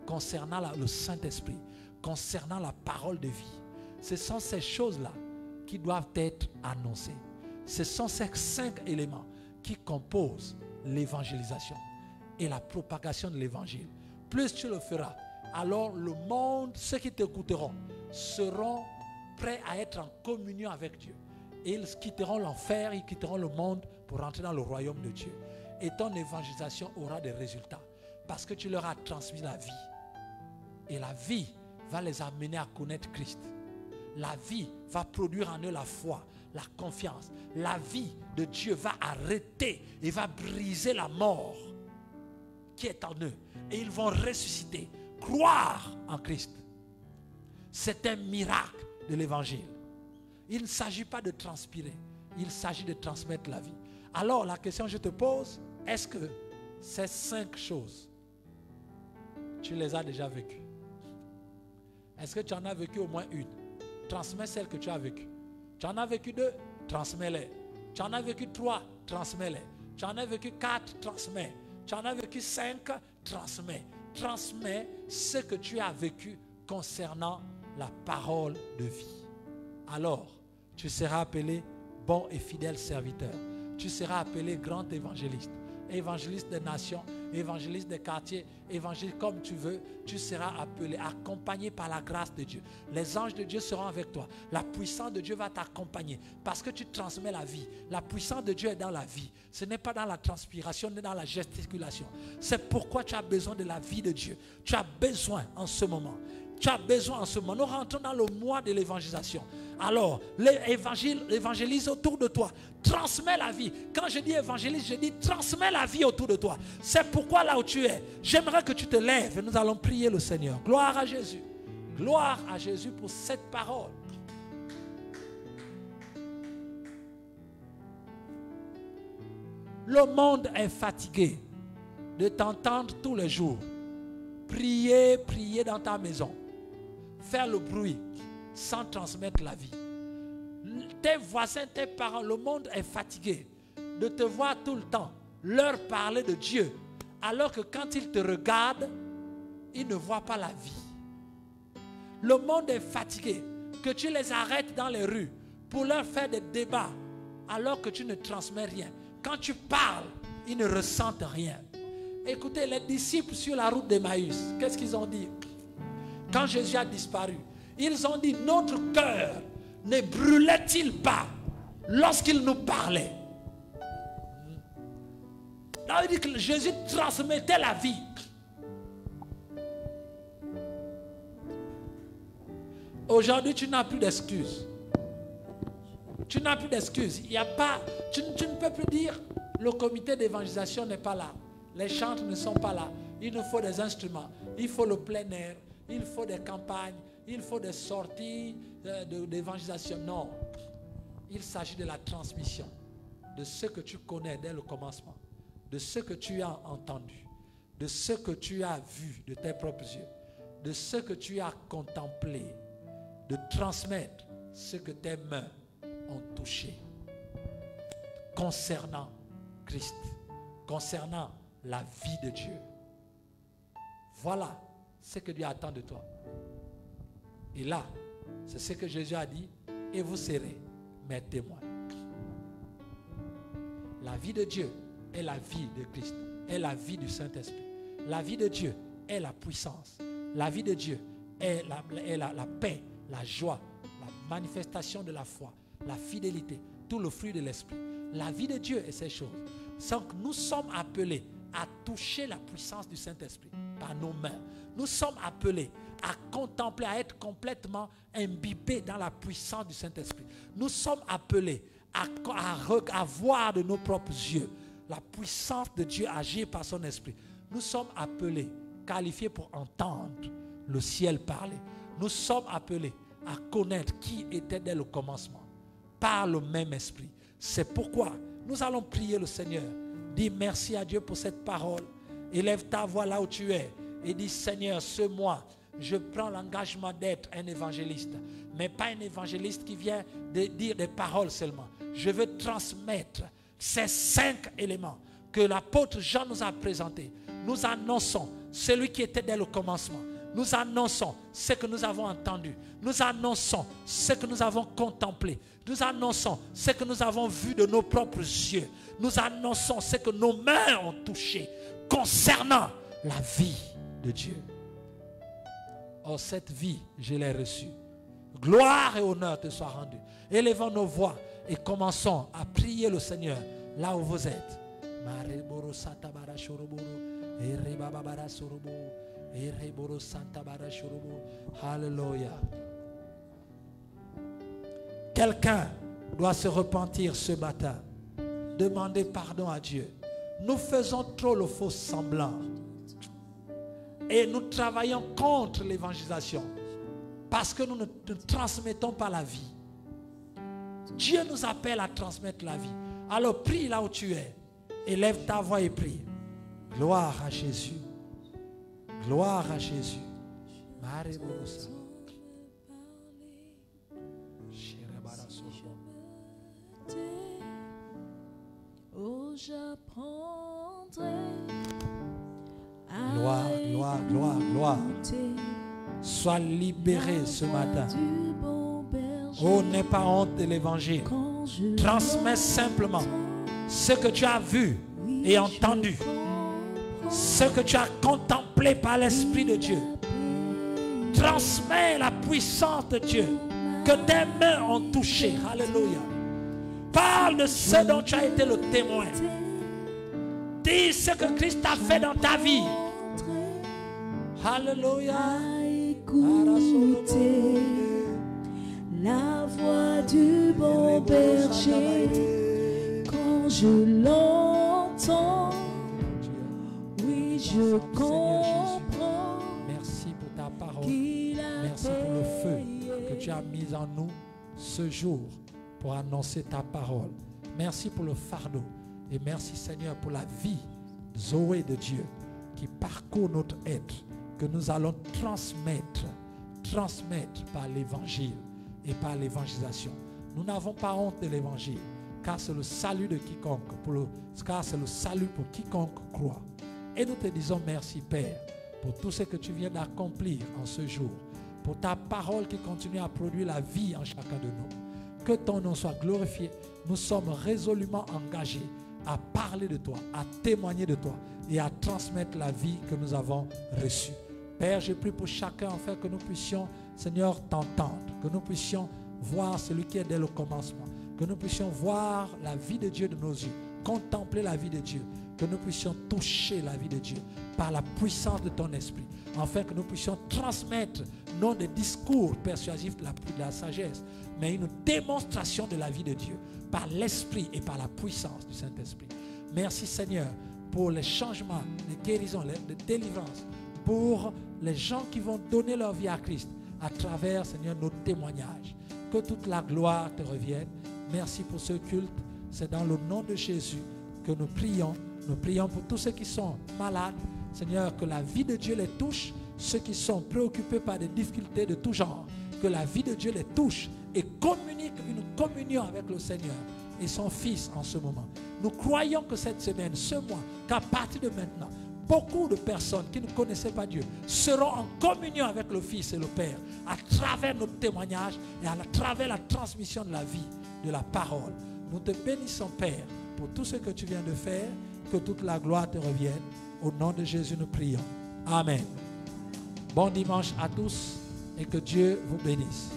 concernant le Saint-Esprit, concernant la parole de vie? Ce sont ces choses-là qui doivent être annoncées. Ce sont ces 5 éléments qui composent l'évangélisation et la propagation de l'évangile. Plus tu le feras, alors le monde, ceux qui t'écouteront, seront prêts à être en communion avec Dieu. Et ils quitteront l'enfer, ils quitteront le monde pour entrer dans le royaume de Dieu. Et ton évangélisation aura des résultats parce que tu leur as transmis la vie. Et la vie va les amener à connaître Christ. La vie va produire en eux la foi, la confiance. La vie de Dieu va arrêter et va briser la mort qui est en eux. Et ils vont ressusciter, croire en Christ. C'est un miracle de l'évangile. Il ne s'agit pas de transpirer, il s'agit de transmettre la vie. Alors la question que je te pose, est-ce que ces 5 choses, tu les as déjà vécues? Est-ce que tu en as vécu au moins une? Transmets celle que tu as vécue. Tu en as vécu 2, transmets-les. Tu en as vécu 3, transmets-les. Tu en as vécu 4, transmets. Tu en as vécu 5, transmets. Transmets ce que tu as vécu concernant la parole de vie. Alors, tu seras appelé bon et fidèle serviteur. Tu seras appelé grand évangéliste. évangéliste des nations, évangéliste des quartiers, évangéliste comme tu veux, tu seras appelé, accompagné par la grâce de Dieu. Les anges de Dieu seront avec toi. La puissance de Dieu va t'accompagner parce que tu transmets la vie. La puissance de Dieu est dans la vie. Ce n'est pas dans la transpiration, ni dans la gesticulation. C'est pourquoi tu as besoin de la vie de Dieu. Tu as besoin en ce moment. Tu as besoin en ce moment. Nous rentrons dans le mois de l'évangélisation. Alors, évangélise autour de toi. Transmets la vie. Quand je dis évangélise, je dis transmets la vie autour de toi. C'est pourquoi là où tu es, j'aimerais que tu te lèves et nous allons prier le Seigneur. Gloire à Jésus. Gloire à Jésus pour cette parole. Le monde est fatigué de t'entendre tous les jours. Prier, prier dans ta maison. Faire le bruit sans transmettre la vie. Tes voisins, tes parents, le monde est fatigué de te voir tout le temps, leur parler de Dieu, alors que quand ils te regardent, ils ne voient pas la vie. Le monde est fatigué que tu les arrêtes dans les rues pour leur faire des débats, alors que tu ne transmets rien. Quand tu parles, ils ne ressentent rien. Écoutez, les disciples sur la route d'Emmaüs, qu'est-ce qu'ils ont dit? Quand Jésus a disparu, ils ont dit, notre cœur ne brûlait-il pas lorsqu'il nous parlait? Ça veut dire que Jésus transmettait la vie. Aujourd'hui, tu n'as plus d'excuses. Tu n'as plus d'excuses. Il y a pas, tu ne peux plus dire, le comité d'évangélisation n'est pas là. Les chantres ne sont pas là. Il nous faut des instruments. Il faut le plein air. Il faut des campagnes. Il faut des sorties d'évangélisation. Non. Il s'agit de la transmission de ce que tu connais dès le commencement, de ce que tu as entendu, de ce que tu as vu de tes propres yeux, de ce que tu as contemplé, de transmettre ce que tes mains ont touché concernant Christ, concernant la vie de Dieu. Voilà ce que Dieu attend de toi. Et là, c'est ce que Jésus a dit, et vous serez mes témoins. La vie de Dieu est la vie de Christ, est la vie du Saint-Esprit. La vie de Dieu est la puissance. La vie de Dieu est la paix, la joie, la manifestation de la foi, la fidélité, tout le fruit de l'Esprit. La vie de Dieu est ces choses. Donc nous sommes appelés à toucher la puissance du Saint-Esprit par nos mains. Nous sommes appelés à contempler, à être complètement imbibés dans la puissance du Saint-Esprit. Nous sommes appelés à voir de nos propres yeux la puissance de Dieu agir par son esprit. Nous sommes appelés, qualifiés pour entendre le ciel parler. Nous sommes appelés à connaître qui était dès le commencement par le même esprit. C'est pourquoi nous allons prier le Seigneur. Dis merci à Dieu pour cette parole. Élève ta voix là où tu es et dis, Seigneur, ce mois, je prends l'engagement d'être un évangéliste, mais pas un évangéliste qui vient de dire des paroles seulement. Je veux transmettre ces 5 éléments que l'apôtre Jean nous a présentés. Nous annonçons celui qui était dès le commencement. Nous annonçons ce que nous avons entendu. Nous annonçons ce que nous avons contemplé. Nous annonçons ce que nous avons vu de nos propres yeux. Nous annonçons ce que nos mains ont touché concernant la vie de Dieu. Oh, cette vie, je l'ai reçue. Gloire et honneur te soient rendus. Élevons nos voix et commençons à prier le Seigneur là où vous êtes. Alléluia. Quelqu'un doit se repentir ce matin. Demander pardon à Dieu. Nous faisons trop le faux semblant. Et nous travaillons contre l'évangélisation. Parce que nous ne transmettons pas la vie. Dieu nous appelle à transmettre la vie. Alors prie là où tu es. Élève ta voix et prie. Gloire à Jésus. Gloire à Jésus. Oh, j'apprendrai. Gloire, gloire, gloire, gloire. Sois libéré ce matin. Oh, n'aie pas honte de l'évangile. Transmets simplement ce que tu as vu et entendu ce que tu as contemplé par l'Esprit de Dieu. Transmets la puissance de Dieu que tes mains ont touché. Alléluia. Parle de ce dont tu as été le témoin. Dis ce que Christ a fait dans ta vie. Alléluia. Écoutez la voix du bon berger quand je l'entends. Oui, je comprends. Merci pour ta parole. Merci pour le feu que tu as mis en nous ce jour pour annoncer ta parole. Merci pour le fardeau. Et merci Seigneur pour la vie, Zoé de Dieu, qui parcourt notre être, que nous allons transmettre par l'évangile et par l'évangélisation. Nous n'avons pas honte de l'évangile, car c'est le salut de quiconque, car c'est le salut pour quiconque croit. Et nous te disons merci Père, pour tout ce que tu viens d'accomplir en ce jour, pour ta parole qui continue à produire la vie en chacun de nous. Que ton nom soit glorifié. Nous sommes résolument engagés à parler de toi, à témoigner de toi et à transmettre la vie que nous avons reçue. Père, je prie pour chacun afin que nous puissions, Seigneur, t'entendre, que nous puissions voir celui qui est dès le commencement, que nous puissions voir la vie de Dieu de nos yeux, contempler la vie de Dieu, que nous puissions toucher la vie de Dieu par la puissance de ton esprit, afin que nous puissions transmettre non des discours persuasifs de la sagesse, mais une démonstration de la vie de Dieu par l'esprit et par la puissance du Saint-Esprit. Merci Seigneur pour les changements, les guérisons, les délivrances, pour les gens qui vont donner leur vie à Christ à travers, Seigneur, nos témoignages. Que toute la gloire te revienne. Merci pour ce culte. C'est dans le nom de Jésus que nous prions. Nous prions pour tous ceux qui sont malades. Seigneur, que la vie de Dieu les touche. Ceux qui sont préoccupés par des difficultés de tout genre, que la vie de Dieu les touche et communique une communion avec le Seigneur et son Fils en ce moment. Nous croyons que cette semaine, ce mois, qu'à partir de maintenant, beaucoup de personnes qui ne connaissaient pas Dieu seront en communion avec le Fils et le Père à travers notre témoignage et à travers la transmission de la vie, de la parole. Nous te bénissons, Père, pour tout ce que tu viens de faire. Que toute la gloire te revienne. Au nom de Jésus, nous prions. Amen. Bon dimanche à tous et que Dieu vous bénisse.